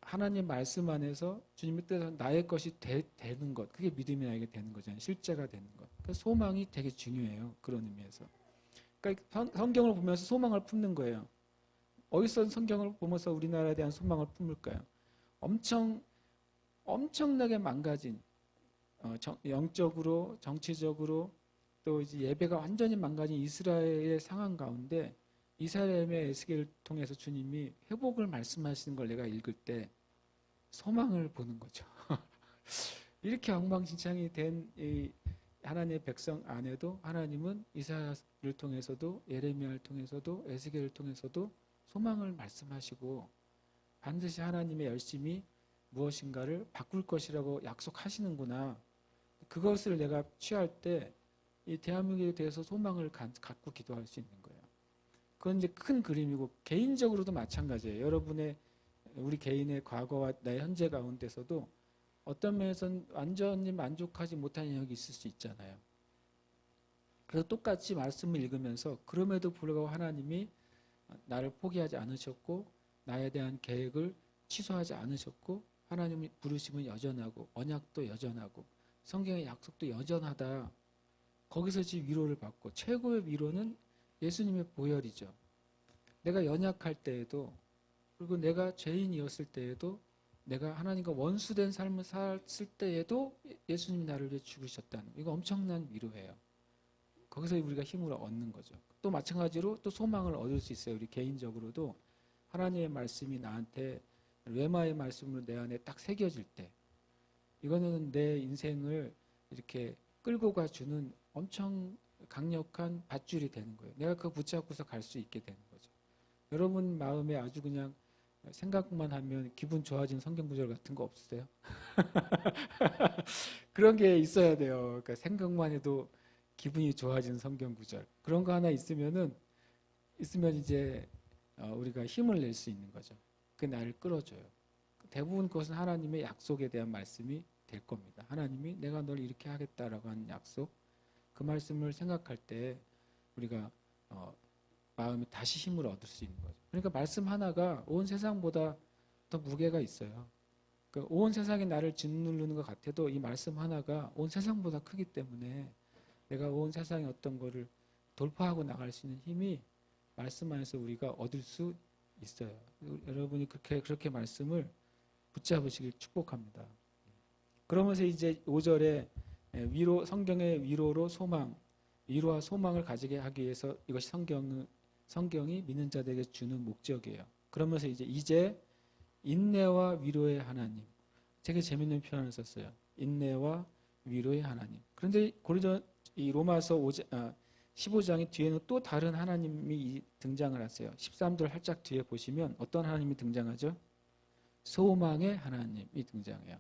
하나님 말씀 안에서 주님의 뜻은 나의 것이 되는 것, 그게 믿음이 나에게 되는 거잖아요. 실제가 되는 것. 그러니까 소망이 되게 중요해요. 그런 의미에서. 그러니까 성경을 보면서 소망을 품는 거예요. 어디서 성경을 보면서 우리나라에 대한 소망을 품을까요? 엄청나게 망가진 영적으로, 정치적으로 또 이제 예배가 완전히 망가진 이스라엘의 상황 가운데 이스라엘의 에스겔을 통해서 주님이 회복을 말씀하시는 걸 내가 읽을 때 소망을 보는 거죠. 이렇게 엉망진창이 된 이 하나님의 백성 안에도 하나님은 이사야를 통해서도 예레미야를 통해서도 에스겔을 통해서도 소망을 말씀하시고 반드시 하나님의 열심히 무엇인가를 바꿀 것이라고 약속하시는구나. 그것을 내가 취할 때 이 대한민국에 대해서 소망을 갖고 기도할 수 있는 거예요. 그건 이제 큰 그림이고 개인적으로도 마찬가지예요. 우리 개인의 과거와 내 현재 가운데서도 어떤 면에서는 완전히 만족하지 못한 영역이 있을 수 있잖아요. 그래서 똑같이 말씀을 읽으면서 그럼에도 불구하고 하나님이 나를 포기하지 않으셨고 나에 대한 계획을 취소하지 않으셨고 하나님이 부르심은 여전하고 언약도 여전하고 성경의 약속도 여전하다. 거기서 지금 위로를 받고 최고의 위로는 예수님의 보혈이죠. 내가 연약할 때에도 그리고 내가 죄인이었을 때에도 내가 하나님과 원수된 삶을 살았을 때에도 예수님이 나를 위해 죽으셨다는 이거 엄청난 위로예요. 거기서 우리가 힘을 얻는 거죠. 또 마찬가지로 또 소망을 얻을 수 있어요. 우리 개인적으로도 하나님의 말씀이 나한테 레마의 말씀으로 내 안에 딱 새겨질 때 이거는 내 인생을 이렇게 끌고 가주는 엄청 강력한 밧줄이 되는 거예요. 내가 그거 붙잡고서 갈 수 있게 되는 거죠. 여러분 마음에 아주 그냥 생각만 하면 기분 좋아지는 성경 구절 같은 거 없으세요? 그런 게 있어야 돼요. 그러니까 생각만 해도 기분이 좋아지는 성경 구절. 그런 거 하나 있으면 이제 우리가 힘을 낼 수 있는 거죠. 그게 나를 끌어줘요. 대부분 그것은 하나님의 약속에 대한 말씀이 될 겁니다. 하나님이 내가 널 이렇게 하겠다라고 하는 약속, 그 말씀을 생각할 때 우리가 마음에 다시 힘을 얻을 수 있는 거죠. 그러니까 말씀 하나가 온 세상보다 더 무게가 있어요. 그러니까 온 세상이 나를 짓누르는 것 같아도 이 말씀 하나가 온 세상보다 크기 때문에 내가 온 세상의 어떤 거를 돌파하고 나갈 수 있는 힘이 말씀 안에서 우리가 얻을 수 있어요. 여러분이 그렇게 말씀을 붙잡으시길 축복합니다. 그러면서 이제 5절에 성경의 위로로 위로와 소망을 가지게 하기 위해서 이것이 성경이 믿는 자들에게 주는 목적이에요. 그러면서 이제 인내와 위로의 하나님. 되게 재밌는 표현을 썼어요. 인내와 위로의 하나님. 그런데 이 로마서 15장의 뒤에는 또 다른 하나님이 등장을 하세요. 13절 살짝 뒤에 보시면 어떤 하나님이 등장하죠? 소망의 하나님이 등장해요.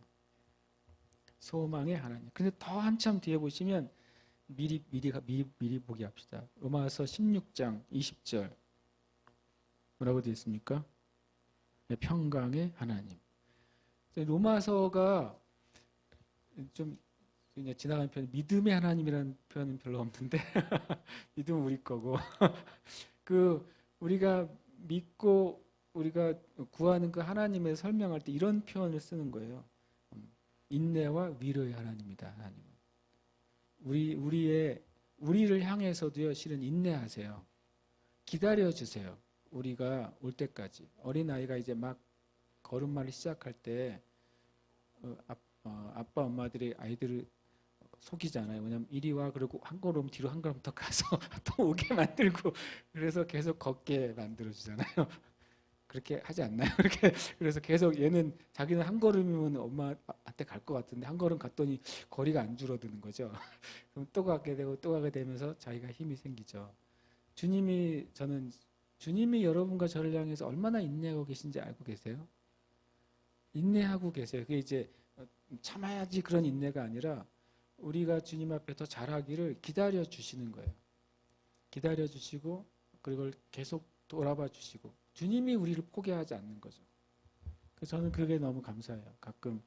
소망의 하나님. 근데 더 한참 뒤에 보시면 미리 보기 합시다. 로마서 16장 20절 뭐라고 되어 있습니까? 네, 평강의 하나님. 로마서가 좀 그냥 지나가는 편, 믿음의 하나님이라는 표현은 별로 없는데 믿음은 우리 거고 우리가 믿고 우리가 구하는 그 하나님을 설명할 때 이런 표현을 쓰는 거예요. 인내와 위로의 하나님이다. 하나님은 우리를 향해서도요, 실은 인내하세요. 기다려 주세요. 우리가 올 때까지. 어린 아이가 이제 막 걸음마를 시작할 때 아빠 엄마들이 아이들을 속이잖아요. 왜냐면 이리 와 그러고 한 걸음 뒤로 한 걸음 더 가서 또 오게 만들고 그래서 계속 걷게 만들어 주잖아요. 그렇게 하지 않나요? 그래서 계속 얘는 자기는 한 걸음이면 엄마한테 갈 것 같은데 한 걸음 갔더니 거리가 안 줄어드는 거죠. 그럼 또 가게 되고 또 가게 되면서 자기가 힘이 생기죠. 주님이 여러분과 저를 향해서 얼마나 인내하고 계신지 알고 계세요? 인내하고 계세요. 그게 이제 참아야지 그런 인내가 아니라 우리가 주님 앞에 더 잘하기를 기다려 주시는 거예요. 기다려 주시고 그걸 계속 돌아봐 주시고 주님이 우리를 포기하지 않는 거죠. 그래서 저는 그게 너무 감사해요. 가끔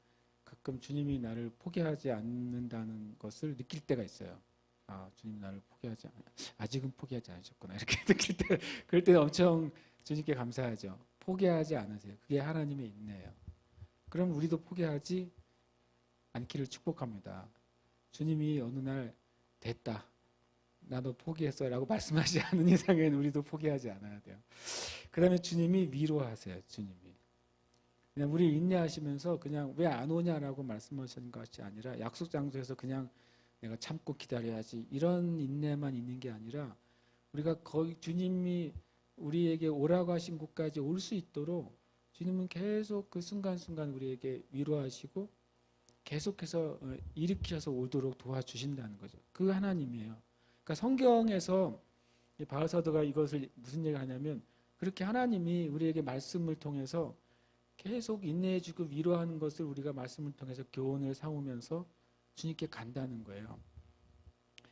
주님이 나를 포기하지 않는다는 것을 느낄 때가 있어요. 아, 주님 나를 아직은 포기하지 않으셨구나 이렇게 느낄 때, 그럴 때 엄청 주님께 감사하죠. 포기하지 않으세요. 그게 하나님의 인내예요. 그럼 우리도 포기하지 않기를 축복합니다. 주님이 어느 날 됐다, 나도 포기했어 라고 말씀하지 않는 이상은 우리도 포기하지 않아야 돼요. 그 다음에 주님이 위로하세요. 주님이 그냥 우리 인내하시면서 그냥 왜 안 오냐라고 말씀하시는 것이 아니라 약속 장소에서 그냥 내가 참고 기다려야지 이런 인내만 있는 게 아니라 우리가 거의 주님이 우리에게 오라고 하신 곳까지 올 수 있도록 주님은 계속 그 순간순간 우리에게 위로하시고 계속해서 일으키셔서 오도록 도와주신다는 거죠. 그 하나님이에요. 그러니까 성경에서 바울 사도가 이것을 무슨 얘기를 하냐면 그렇게 하나님이 우리에게 말씀을 통해서 계속 인내해주고 위로하는 것을 우리가 말씀을 통해서 교훈을 삼으면서 주님께 간다는 거예요.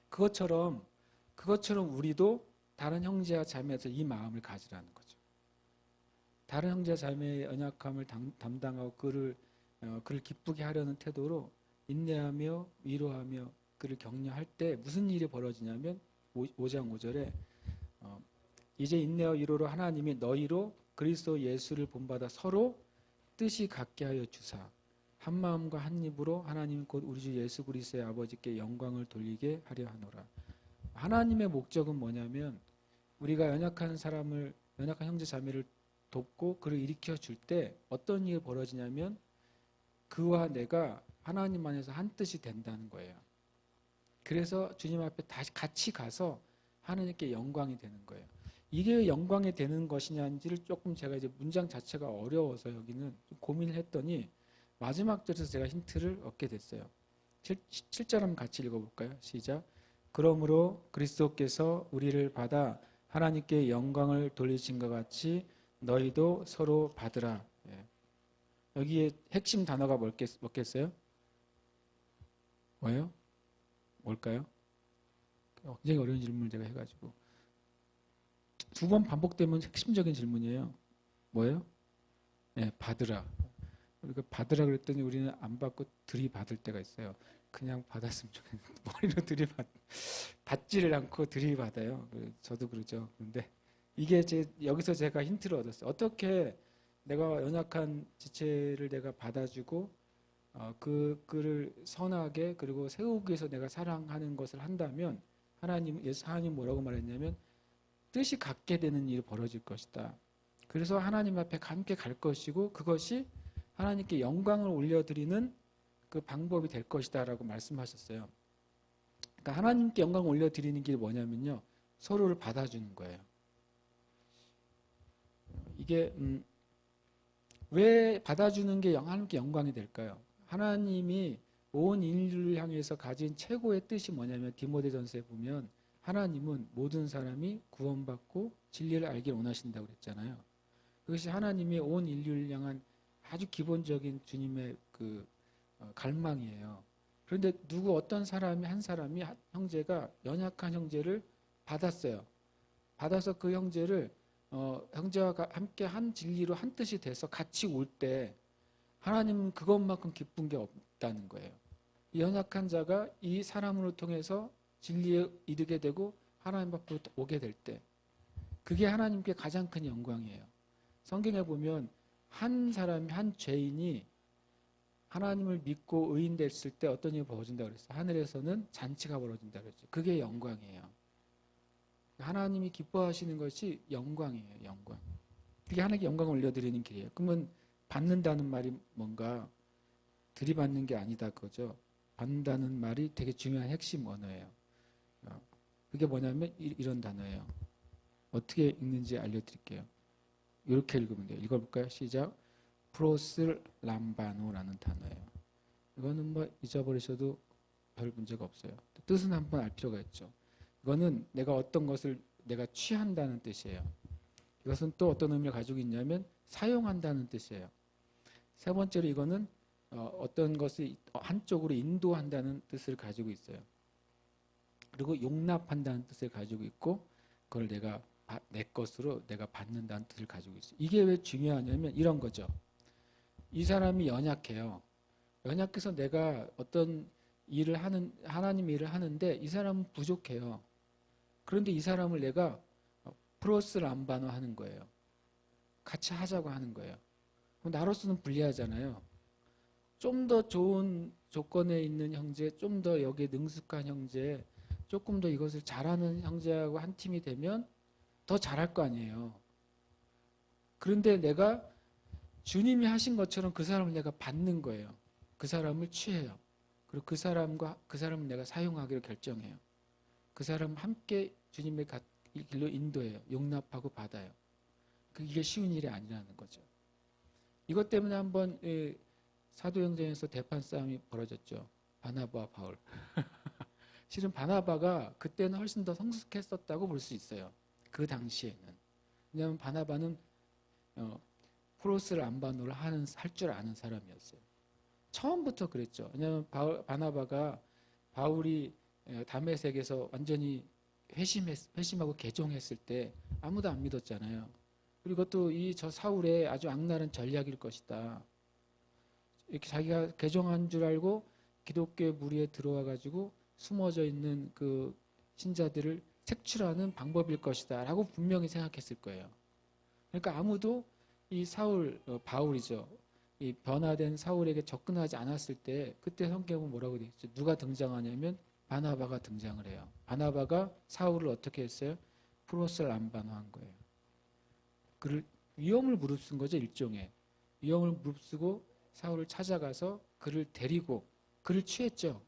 그것처럼 우리도 다른 형제와 자매에서 이 마음을 가지라는 거죠. 다른 형제와 자매의 연약함을 담당하고 그를 기쁘게 하려는 태도로 인내하며 위로하며 그를 격려할 때 무슨 일이 벌어지냐면 5장 5절에 이제 인내와 위로로 하나님이 너희로 그리스도 예수를 본받아 서로 뜻이 같게 하여 주사 한 마음과 한 입으로 하나님 곧 우리 주 예수 그리스도의 아버지께 영광을 돌리게 하려 하노라. 하나님의 목적은 뭐냐면 우리가 연약한 형제 자매를 돕고 그를 일으켜 줄 때 어떤 일이 벌어지냐면 그와 내가 하나님 안에서 한 뜻이 된다는 거예요. 그래서 주님 앞에 다시 같이 가서 하나님께 영광이 되는 거예요. 이게 영광이 되는 것이냐인지를 조금 제가 이제 문장 자체가 어려워서 여기는 좀 고민을 했더니 마지막 절에서 제가 힌트를 얻게 됐어요. 7절 한번 같이 읽어볼까요? 시작. 그러므로 그리스도께서 우리를 받아 하나님께 영광을 돌리신 것 같이 너희도 서로 받으라. 여기에 핵심 단어가 뭐겠어요? 뭐예요? 뭘까요? 굉장히 어려운 질문을 제가 해가지고 2번 반복되면 핵심적인 질문이에요. 뭐예요? 네, 받으라. 우리가 받으라 그랬더니 우리는 안 받고 들이받을 때가 있어요. 그냥 받았으면 좋겠는데 머리로 받지를 않고 들이받아요. 저도 그러죠. 그런데 이게 여기서 제가 힌트를 얻었어요. 어떻게 내가 연약한 지체를 내가 받아주고 그를 선하게 그리고 세우기 위해서 내가 사랑하는 것을 한다면 하나님 뭐라고 말했냐면 뜻이 같게 되는 일이 벌어질 것이다. 그래서 하나님 앞에 함께 갈 것이고 그것이 하나님께 영광을 올려드리는 그 방법이 될 것이다 라고 말씀하셨어요. 그러니까 하나님께 영광을 올려드리는 길이 뭐냐면요, 서로를 받아주는 거예요. 이게 왜 받아주는 게 하나님께 영광이 될까요? 하나님이 온 인류를 향해서 가진 최고의 뜻이 뭐냐면 디모데전서에 보면 하나님은 모든 사람이 구원받고 진리를 알기를 원하신다고 그랬잖아요. 그것이 하나님의 온 인류를 향한 아주 기본적인 주님의 갈망이에요. 그런데 어떤 사람이 한 형제가 연약한 형제를 받았어요. 받아서 그 형제를 형제와 함께 한 진리로 한 뜻이 돼서 같이 올 때 하나님은 그것만큼 기쁜 게 없다는 거예요. 이 연약한 자가 이 사람으로 통해서 진리에 이르게 되고 하나님 앞으로 오게 될 때 그게 하나님께 가장 큰 영광이에요. 성경에 보면 한 사람이 한 죄인이 하나님을 믿고 의인됐을 때 어떤 일이 벌어진다고 그랬어요. 하늘에서는 잔치가 벌어진다고 그랬죠. 그게 영광이에요. 하나님이 기뻐하시는 것이 영광이에요. 영광. 그게 하나님께 영광을 올려드리는 길이에요. 그러면 받는다는 말이 뭔가 들이받는 게 아니다 그거죠. 받는다는 말이 되게 중요한 핵심 언어예요. 그게 뭐냐면 이런 단어예요. 어떻게 읽는지 알려드릴게요. 이렇게 읽으면 돼요. 읽어볼까요? 시작. 프로슬람바노라는 단어예요. 이거는 뭐 잊어버리셔도 별 문제가 없어요. 뜻은 한번 알 필요가 있죠. 이거는 내가 어떤 것을 내가 취한다는 뜻이에요. 이것은 또 어떤 의미를 가지고 있냐면 사용한다는 뜻이에요. 세 번째로 이거는 어떤 것을 한쪽으로 인도한다는 뜻을 가지고 있어요. 그리고 용납한다는 뜻을 가지고 있고 그걸 내가 내 것으로 내가 받는다는 뜻을 가지고 있어요. 이게 왜 중요하냐면 이런 거죠. 이 사람이 연약해요. 연약해서 내가 어떤 일을 하나님 일을 하는데 이 사람은 부족해요. 그런데 이 사람을 내가 프로스람바노 하는 거예요. 같이 하자고 하는 거예요. 나로서는 불리하잖아요. 좀 더 좋은 조건에 있는 형제, 좀 더 여기에 능숙한 형제, 조금 더 이것을 잘하는 형제하고 한 팀이 되면 더 잘할 거 아니에요. 그런데 내가 주님이 하신 것처럼 그 사람을 내가 받는 거예요. 그 사람을 취해요. 그리고 그 사람을 내가 사용하기로 결정해요. 그 사람 함께 주님의 길로 인도해요. 용납하고 받아요. 이게 쉬운 일이 아니라는 거죠. 이것 때문에 한번 사도행전에서 대판 싸움이 벌어졌죠. 바나바와 바울. 실은 바나바가 그때는 훨씬 더 성숙했었다고 볼 수 있어요. 그 당시에는. 왜냐하면 바나바는 프로스람바노를 할 줄 아는 사람이었어요. 처음부터 그랬죠. 왜냐하면 바나바가 바울이 다메섹에서 완전히 회심하고 개종했을 때 아무도 안 믿었잖아요. 그리고 또 저 사울의 아주 악랄한 전략일 것이다. 이렇게 자기가 개종한 줄 알고 기독교의 무리에 들어와 가지고 숨어져 있는 그 신자들을 색출하는 방법일 것이다 라고 분명히 생각했을 거예요. 그러니까 아무도 이 바울이죠. 이 변화된 사울에게 접근하지 않았을 때 그때 성경은 뭐라고 되어 있죠? 누가 등장하냐면 바나바가 등장을 해요. 바나바가 사울을 어떻게 했어요? 프로스람바노 한 거예요. 그를 위험을 무릅쓴 거죠. 일종의. 위험을 무릅쓰고 사울을 찾아가서 그를 데리고 그를 취했죠.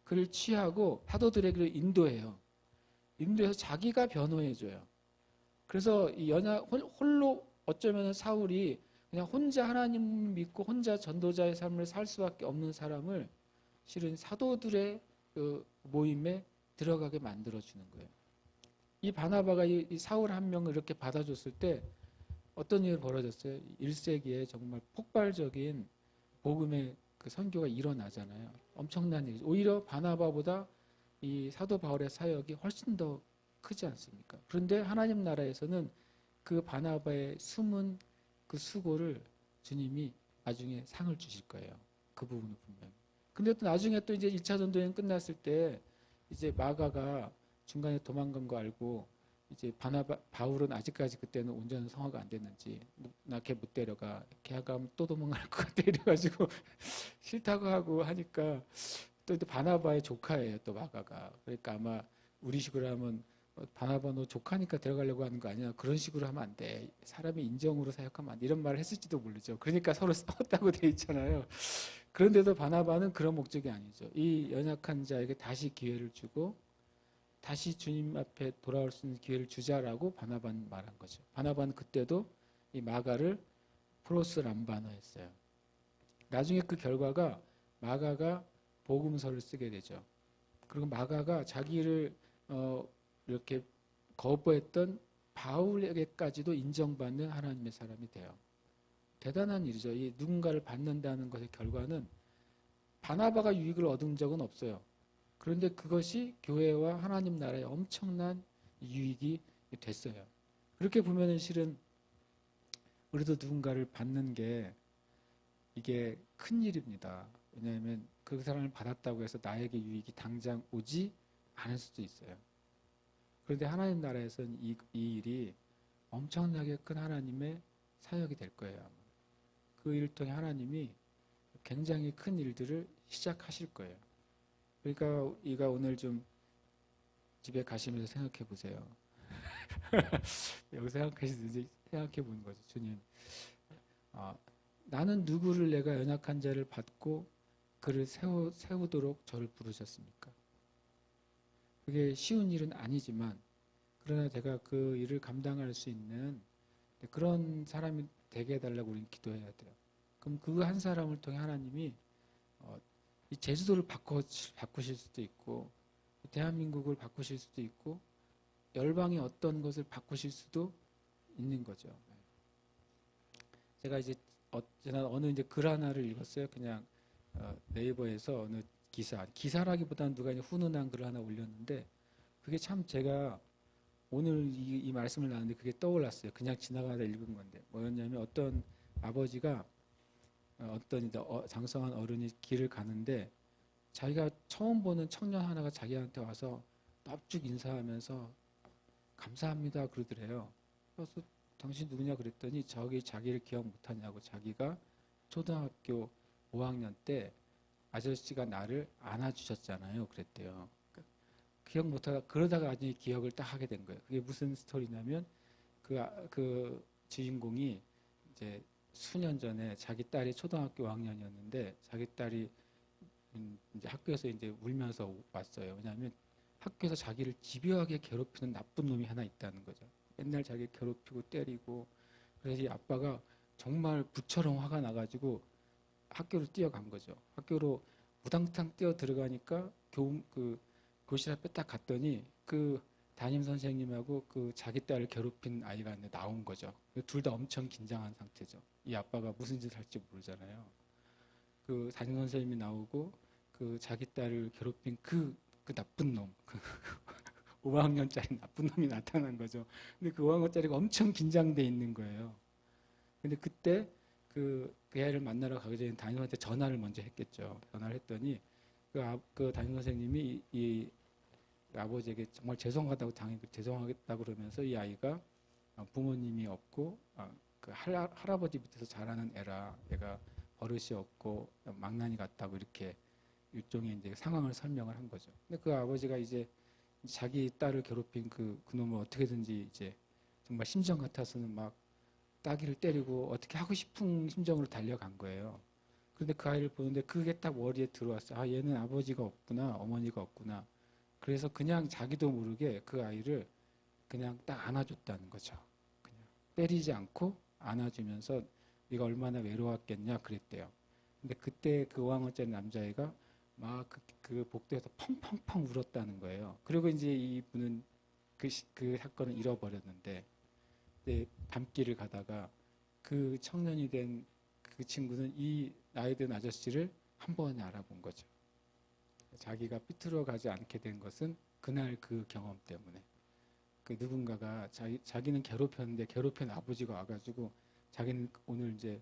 그를 취하고 사도들에게 인도해요. 인도해서 자기가 변호해줘요. 그래서 홀로 어쩌면 사울이 그냥 혼자 하나님 믿고 혼자 전도자의 삶을 살 수밖에 없는 사람을 실은 사도들의 그 모임에 들어가게 만들어주는 거예요. 이 바나바가 이 사울 한 명을 이렇게 받아줬을 때 어떤 일이 벌어졌어요? 1세기에 정말 폭발적인 복음의 그 선교가 일어나잖아요. 엄청난 일이죠. 오히려 바나바보다 이 사도 바울의 사역이 훨씬 더 크지 않습니까? 그런데 하나님 나라에서는 그 바나바의 숨은 그 수고를 주님이 나중에 상을 주실 거예요. 그 부분은 분명히. 근데 또 나중에 또 이제 1차 전도여행 끝났을 때 이제 마가가 중간에 도망간 거 알고 이제 바울은 아직까지 그때는 온전한 성화가 안 됐는지 나 걔 못 데려가. 걔가 가면 또 도망갈 것 같아 이래가지고 싫다고 하고 하니까 또 바나바의 조카예요. 또 마가가. 그러니까 아마 우리식으로 하면 바나바 너 조카니까 데려가려고 하는 거 아니야. 그런 식으로 하면 안 돼. 사람이 인정으로 사역하면 안 돼. 이런 말을 했을지도 모르죠. 그러니까 서로 싸웠다고 돼 있잖아요. 그런데도 바나바는 그런 목적이 아니죠. 이 연약한 자에게 다시 기회를 주고 다시 주님 앞에 돌아올 수 있는 기회를 주자라고 바나바는 말한 거죠. 바나바는 그때도 이 마가를 프로스람바노 했어요. 나중에 그 결과가 마가가 복음서를 쓰게 되죠. 그리고 마가가 자기를 이렇게 거부했던 바울에게까지도 인정받는 하나님의 사람이 돼요. 대단한 일이죠. 이 누군가를 받는다는 것의 결과는 바나바가 유익을 얻은 적은 없어요. 그런데 그것이 교회와 하나님 나라에 엄청난 유익이 됐어요. 그렇게 보면은 실은 우리도 누군가를 받는 게 이게 큰 일입니다. 왜냐하면 그 사람을 받았다고 해서 나에게 유익이 당장 오지 않을 수도 있어요. 그런데 하나님 나라에서는 이 일이 엄청나게 큰 하나님의 사역이 될 거예요. 그 일을 통해 하나님이 굉장히 큰 일들을 시작하실 거예요. 그러니까 이가 오늘 좀 집에 가시면서 생각해 보세요. 여기 생각하시든지 생각해 보는 거죠. 주님, 나는 누구를 내가 연약한 자를 받고 그를 세우도록 저를 부르셨습니까? 그게 쉬운 일은 아니지만 그러나 제가 그 일을 감당할 수 있는 그런 사람이 되게 해달라고 우리는 기도해야 돼요. 그럼 그 한 사람을 통해 하나님이 이 제주도를 바꾸실 수도 있고 대한민국을 바꾸실 수도 있고 열방의 어떤 것을 바꾸실 수도 있는 거죠. 제가 이제 지난 어느 이제 글 하나를 읽었어요. 그냥 네이버에서 어느 기사라기보다는 누가 이제 훈훈한 글을 하나 올렸는데 그게 참 제가 오늘 이 말씀을 나누는데 그게 떠올랐어요. 그냥 지나가다 읽은 건데 뭐였냐면 어떤 아버지가 어떤 이제 장성한 어른이 길을 가는데 자기가 처음 보는 청년 하나가 자기한테 와서 넙죽 인사하면서 감사합니다 그러더래요. 그래서 당신 누구냐 그랬더니 저기 자기를 기억 못하냐고 자기가 초등학교 5학년 때 아저씨가 나를 안아주셨잖아요 그랬대요. 기억 못하다 그러다가 나중에 기억을 딱 하게 된 거예요. 그게 무슨 스토리냐면 그 주인공이 이제 수년 전에 자기 딸이 초등학교 5학년이었는데 자기 딸이 이제 학교에서 이제 울면서 왔어요. 왜냐하면 학교에서 자기를 집요하게 괴롭히는 나쁜 놈이 하나 있다는 거죠. 맨날 자기 괴롭히고 때리고 그래서 이 아빠가 정말 부처럼 화가 나가지고 학교로 뛰어간 거죠. 학교로 무당탕 뛰어 들어가니까 교실 앞에 딱 갔더니 그 담임 선생님하고 그 자기 딸을 괴롭힌 아이가 나온 거죠. 둘 다 엄청 긴장한 상태죠. 이 아빠가 무슨 짓을 할지 모르잖아요. 그 담임 선생님이 나오고 그 자기 딸을 괴롭힌 그 나쁜 놈, 그 5학년짜리 나쁜 놈이 나타난 거죠. 근데 그 5학년짜리가 엄청 긴장돼 있는 거예요. 근데 그때 그 애를 만나러 가기 전에 담임한테 전화를 먼저 했겠죠. 전화를 했더니 그 담임 선생님이 이 아버지에게 정말 죄송하다고 죄송하겠다고 그러면서 이 아이가 부모님이 없고 그 할아버지 밑에서 자라는 애라 얘가 버릇이 없고 망나니 같다고 이렇게 일종의 이제 상황을 설명을 한 거죠. 근데 그 아버지가 이제 자기 딸을 괴롭힌 그 놈을 어떻게든지 이제 정말 심정 같아서는 막 따귀를 때리고 어떻게 하고 싶은 심정으로 달려간 거예요. 그런데 그 아이를 보는데 그게 딱 머리에 들어왔어요. 얘는 아버지가 없구나, 어머니가 없구나. 그래서 그냥 자기도 모르게 그 아이를 그냥 딱 안아줬다는 거죠. 그냥 때리지 않고 안아주면서 네가 얼마나 외로웠겠냐 그랬대요. 근데 그때 그 5학년짜리 남자애가 막 그 복도에서 펑펑펑 울었다는 거예요. 그리고 이제 이분은 그 사건을 잃어버렸는데 밤길을 가다가 그 청년이 된 그 친구는 이 나이 든 아저씨를 한 번에 알아본 거죠. 자기가 삐뚤어 가지 않게 된 것은 그날 그 경험 때문에 그 누군가가 자기는 괴롭혔는데 괴롭힌 아버지가 와가지고 자기는 오늘 이제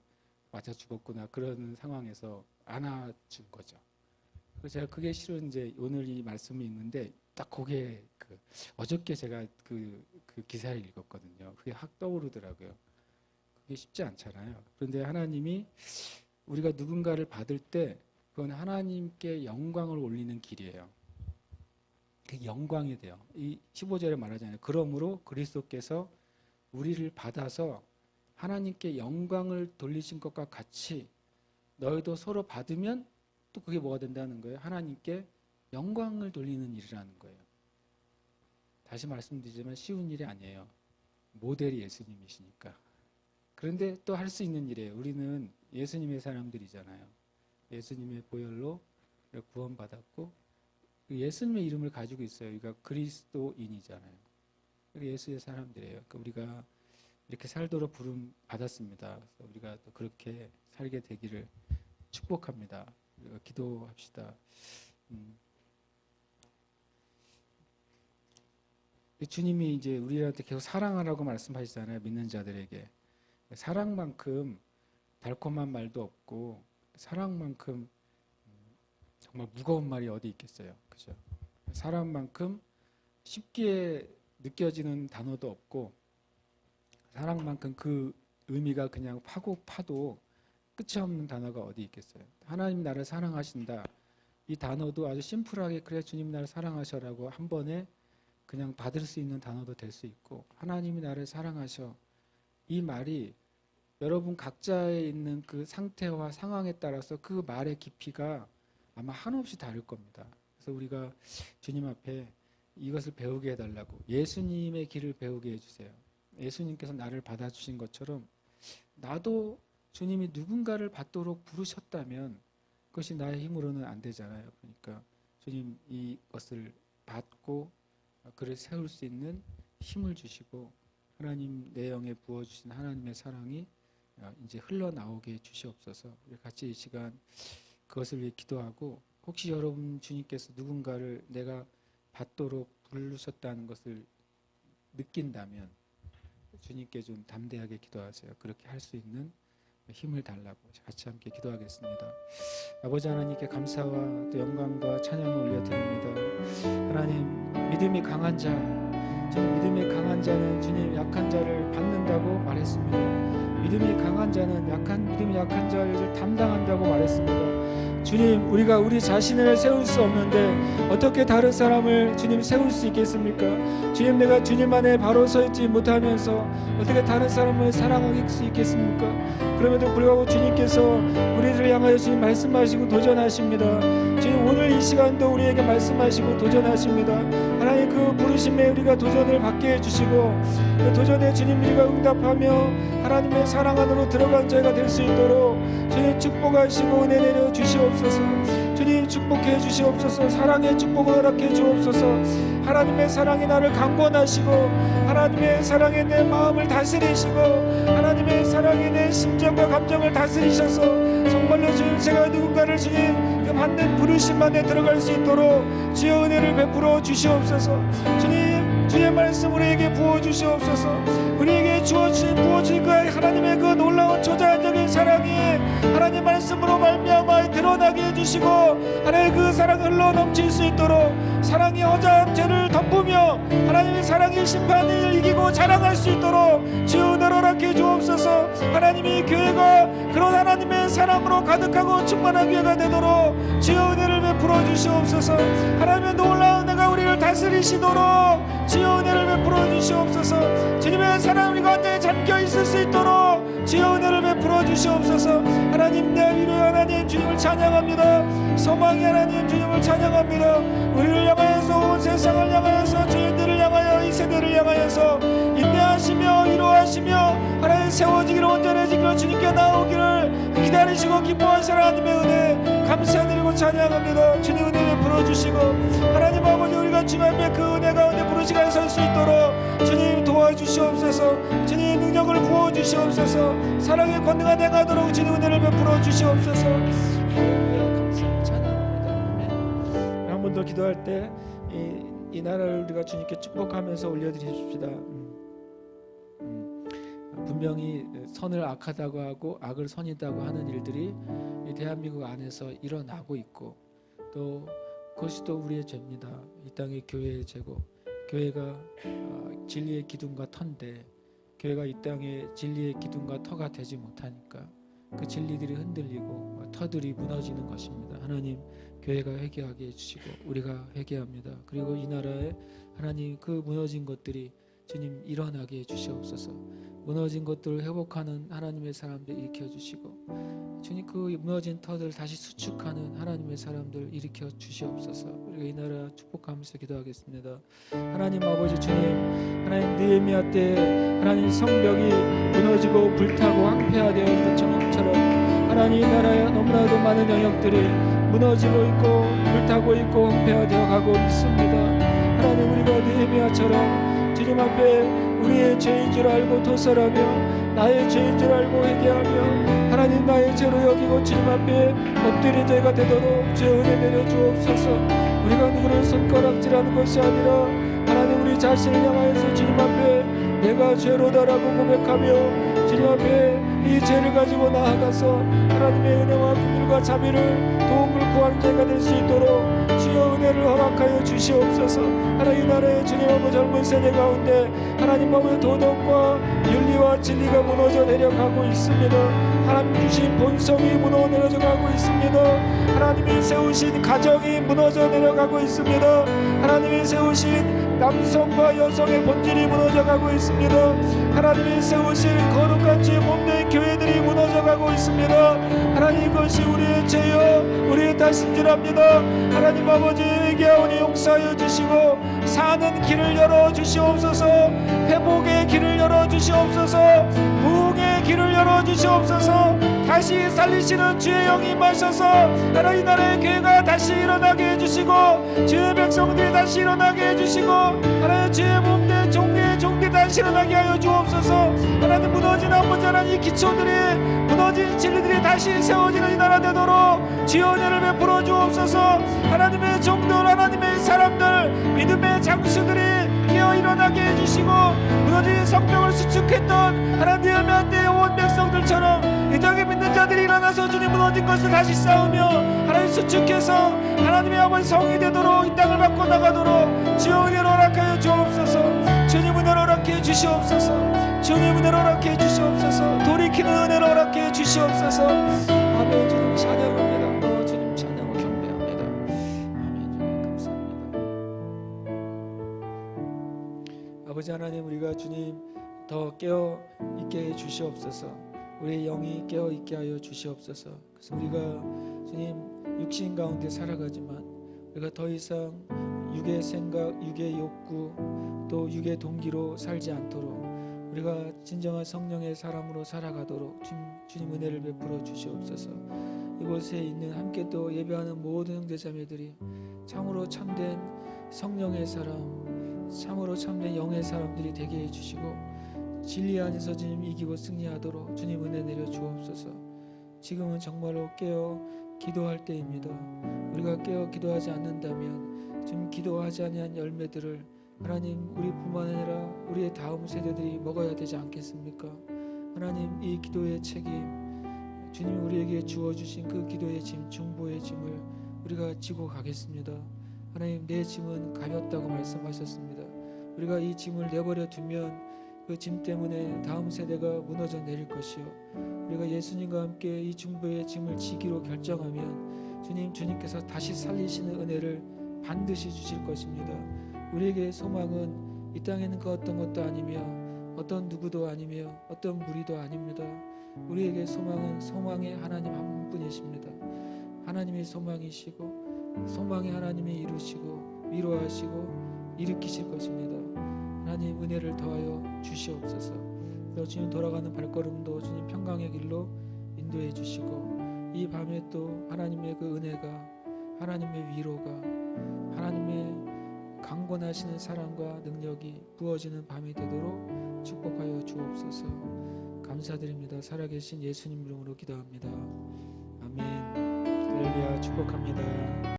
맞아 죽었구나 그런 상황에서 안아준 거죠. 그래서 제가 그게 실은 이제 오늘 이 말씀이 있는데 딱 그게 어저께 제가 그 기사를 읽었거든요. 그게 확 떠오르더라고요. 그게 쉽지 않잖아요. 그런데 하나님이 우리가 누군가를 받을 때 그건 하나님께 영광을 올리는 길이에요. 그게 영광이 돼요. 이 15절에 말하잖아요. 그러므로 그리스도께서 우리를 받아서 하나님께 영광을 돌리신 것과 같이 너희도 서로 받으면 또 그게 뭐가 된다는 거예요? 하나님께 영광을 돌리는 일이라는 거예요. 다시 말씀드리지만 쉬운 일이 아니에요. 모델이 예수님이시니까. 그런데 또 할 수 있는 일이에요. 우리는 예수님의 사람들이잖아요. 예수님의 보혈로 구원받았고 예수님의 이름을 가지고 있어요. 우리가 그리스도인이잖아요. 예수의 사람들이에요. 그러니까 우리가 이렇게 살도록 부름 받았습니다. 그래서 우리가 또 그렇게 살게 되기를 축복합니다. 우리가 기도합시다. 주님이 이제 우리한테 계속 사랑하라고 말씀하시잖아요. 믿는 자들에게. 사랑만큼 달콤한 말도 없고 사랑만큼 정말 무거운 말이 어디 있겠어요. 그죠? 사랑만큼 쉽게 느껴지는 단어도 없고 사랑만큼 그 의미가 그냥 파고 파도 끝이 없는 단어가 어디 있겠어요. 하나님 나를 사랑하신다. 이 단어도 아주 심플하게 그래 주님 나를 사랑하셔라고 한 번에 그냥 받을 수 있는 단어도 될 수 있고 하나님이 나를 사랑하셔. 이 말이 여러분 각자에 있는 그 상태와 상황에 따라서 그 말의 깊이가 아마 한없이 다를 겁니다. 그래서 우리가 주님 앞에 이것을 배우게 해달라고 예수님의 길을 배우게 해주세요. 예수님께서 나를 받아주신 것처럼 나도 주님이 누군가를 받도록 부르셨다면 그것이 나의 힘으로는 안 되잖아요. 그러니까 주님 이것을 받고 그를 세울 수 있는 힘을 주시고 하나님 내 영에 부어주신 하나님의 사랑이 이제 흘러나오게 주시옵소서. 우리 같이 이 시간 그것을 위해 기도하고 혹시 여러분 주님께서 누군가를 내가 받도록 부르셨다는 것을 느낀다면 주님께 좀 담대하게 기도하세요. 그렇게 할 수 있는 힘을 달라고 같이 함께 기도하겠습니다. 아버지 하나님께 감사와 또 영광과 찬양을 올려드립니다. 하나님 믿음이 강한 자, 주님 믿음이 강한 자는 주님 약한 자를 받는다고 말했습니다. 믿음이 강한 자는 믿음이 약한 자를 담당한다고 말했습니다. 주님 우리가 우리 자신을 세울 수 없는데 어떻게 다른 사람을 주님 세울 수 있겠습니까? 주님 내가 주님 안에 바로 서 있지 못하면서 어떻게 다른 사람을 사랑할 수 있겠습니까? 그럼에도 불구하고 주님께서 우리를 향하여 주님 말씀하시고 도전하십니다. 주님 오늘 이 시간도 우리에게 말씀하시고 도전하십니다. 하나님 그 부르심에 우리가 도전을 받게 해주시고 그 도전에 주님 우리가 응답하며 하나님의 사랑 안으로 들어간 자가 될 수 있도록 주님 축복하시고 은혜 내려 주시옵소서. 주님 축복해 주시옵소서. 사랑의 축복을 허락해 주옵소서. 하나님의 사랑이 나를 강권하시고 하나님의 사랑에 내 마음을 다스리시고 하나님의 사랑이 내 심정과 감정을 다스리셔서 정말로 주님 제가 누군가를 주님 그 받는 부르심 안에 들어갈 수 있도록 주의 은혜를 베풀어 주시옵소서. 주님 주의 말씀 우리에게 부어주시옵소서. 우리에게 부어진 그 하나님의 그 놀라운 초자연적인 사랑이 하나님 말씀으로 말미암아 드러나게 해주시고 하나님의 그 사랑이 흘러넘칠 수 있도록 사랑이 허자한 죄를 덮으며 하나님의 사랑의 심판을 이기고 자랑할 수 있도록 주의 은혜로 허락해 주옵소서. 하나님이 교회가 그런 하나님의 사랑으로 가득하고 충만한 교회가 되도록 주의 은혜를 베풀어 주시옵소서. 하나님의 놀라운 은혜가 우리를 다스리시도록 주의 은혜를 베풀어 주시옵소서. 주님의 사랑 우리가 완전히 잠겨 있을 수 있도록 주의 은혜를 베풀어 주시옵소서. 하나님 내 위로의 하나님 주님을 찬양합니다. 소망의 하나님 주님을 찬양합니다. 우리를 향하여서 온 세상을 향하여서 주인들을 향하여 이 세대를 향하여서 인내하시며 위로하시며 하나님 세워지기를 온전해지기를 주님께 나오기를 기다리시고 기뻐하시는 하나님의 은혜 감사드리고 찬양합니다. 주님 은혜 베풀어 주시고 하나님 아버지 우리가 주님 앞에 그 은혜 가운데 부르시가 설 수 있도록 주님 도와주시옵소서. 주님 능력을 부어주시옵소서. 사랑의 권능을 행하도록 주님 은혜를 베풀어 주시옵소서. 감사 찬양합니다. 아멘. 한 번 더 기도할 때 이 나라를 우리가 주님께 축복하면서 올려드리십시다. 분명히 선을 악하다고 하고 악을 선이다고 하는 일들이 이 대한민국 안에서 일어나고 있고 또 그것이 또 우리의 죄입니다. 이 땅의 교회의 죄고 교회가 진리의 기둥과 터인데 교회가 이 땅의 진리의 기둥과 터가 되지 못하니까 그 진리들이 흔들리고 터들이 무너지는 것입니다. 하나님 교회가 회개하게 해주시고 우리가 회개합니다. 그리고 이 나라에 하나님 그 무너진 것들이 주님 일어나게 해주시옵소서. 무너진 것들을 회복하는 하나님의 사람들 일으켜주시고 주님 그 무너진 터들 다시 수축하는 하나님의 사람들 일으켜 주시옵소서. 우리가 이 나라 축복하면서 기도하겠습니다. 하나님 아버지 주님 하나님 느헤미야 때 하나님 성벽이 무너지고 불타고 황폐화되어 있던 것처럼 하나님 이 나라에 너무나도 많은 영역들이 무너지고 있고 불타고 있고 황폐화되어 가고 있습니다. 하나님, 우리가 느헤미야처럼 주님 앞에 우리의 죄인 줄 알고 도설하며 나의 죄인 줄 알고 회개하며 하나님 나의 죄로 여기고 주님 앞에 엎드린 죄가 되도록 주의 은혜 내려 주옵소서. 우리가 누구를 손가락질하는 것이 아니라 하나님, 우리 자신을 향하여서 주님 앞에 내가 죄로다라고 고백하며 주님 앞에 이 죄를 가지고 나아가서 하나님의 은혜와 긍휼과 자비를 도움을 구하는 자가 될 수 있도록 주여 은혜를 허락하여 주시옵소서. 하나님, 이 나라의 주님 아버지 젊은 세대 가운데 하나님 아버지 도덕과 윤리와 진리가 무너져 내려가고 있습니다. 하나님 주신 본성이 무너져 내려가고 있습니다. 하나님이 세우신 가정이 무너져 내려가고 있습니다. 하나님이 세우신 남성과 여성의 본질이 무너져가고 있습니다. 하나님이 세우신 거룩한 주의 몸된 교회들이 무너져가고 있습니다. 하나님, 이것이 우리의 죄요 우리의 탓인 줄 압니다. 하나님 아버지, 회개하오니 용서하여 주시고 사는 길을 열어주시옵소서. 회복의 길을 열어주시옵소서. 부흥의 길을 열어주시옵소서. 다시 살리시는 주의 영이 임하셔서 하나님 나라의 교회가 다시 일어나게 해주시고 주의 백성들이 다시 일어나게 해주시고 하나님 주의 몸된 종대 다시 일어나게 하여 주옵소서. 하나님, 무너진 아버지 하나님, 이 기초들이 무너진 진리들이 다시 세워지는 이 나라 되도록 주의 은혜를 베풀어 주옵소서. 하나님의 종들, 하나님의 사람들, 믿음의 장수들이 깨어 일어나게 해주시고 무너진 성벽을 수축했던 하나님 예배한 때의 온 백성들처럼 이 땅에 믿는 자들이 일어나서 주님 무너진 것을 다시 쌓으며 하나님 수축해서 하나님의 아버지 성이 되도록 이 땅을 바꿔 나가도록 주의 은혜로 허락하여 주옵소서. 주님 은혜로 허락해 주시옵소서. 주님 은혜로 허락해 주시옵소서. 돌이키는 은혜로 허락해 주시옵소서. 아멘. 주님 찬양합니다. 주님 찬양을 경배합니다. 아멘. 주님 감사합니다. 아버지 하나님, 우리가 주님 더 깨어 있게 해 주시옵소서. 우리의 영이 깨어 있게 하여 주시옵소서. 그래서 우리가 주님 육신 가운데 살아가지만 우리가 더 이상 육의 생각, 육의 욕구, 또 육의 동기로 살지 않도록 우리가 진정한 성령의 사람으로 살아가도록 주님 은혜를 베풀어 주시옵소서. 이곳에 있는 함께 또 예배하는 모든 형제자매들이 참으로 참된 성령의 사람, 참으로 참된 영의 사람들이 되게 해주시고 진리 안에서 주님 이기고 승리하도록 주님 은혜 내려 주옵소서. 지금은 정말로 깨어 기도할 때입니다. 우리가 깨어 기도하지 않는다면 지금 기도하지 아니한 열매들을 하나님, 우리뿐만 아니라 우리의 다음 세대들이 먹어야 되지 않겠습니까? 하나님, 이 기도의 책임, 주님 우리에게 주어주신 그 기도의 짐, 중보의 짐을 우리가 지고 가겠습니다. 하나님, 내 짐은 가볍다고 말씀하셨습니다. 우리가 이 짐을 내버려 두면 그 짐 때문에 다음 세대가 무너져 내릴 것이요, 우리가 예수님과 함께 이 중보의 짐을 지기로 결정하면 주님께서 다시 살리시는 은혜를 반드시 주실 것입니다. 우리에게 소망은 이 땅에는 그 어떤 것도 아니며 어떤 누구도 아니며 어떤 무리도 아닙니다. 우리에게 소망은 소망의 하나님 한 분이십니다. 하나님이 소망이시고 소망의 하나님이 이루시고 위로하시고 일으키실 것입니다. 하나님 은혜를 더하여 주시옵소서. 주님 돌아가는 발걸음도 주님 평강의 길로 인도해 주시고 이 밤에 또 하나님의 그 은혜가, 하나님의 위로가, 하나님의 강권하시는 사랑과 능력이 부어지는 밤이 되도록 축복하여 주옵소서. 감사드립니다. 살아계신 예수님 이름으로 기도합니다. 아멘. 할렐루야. 축복합니다.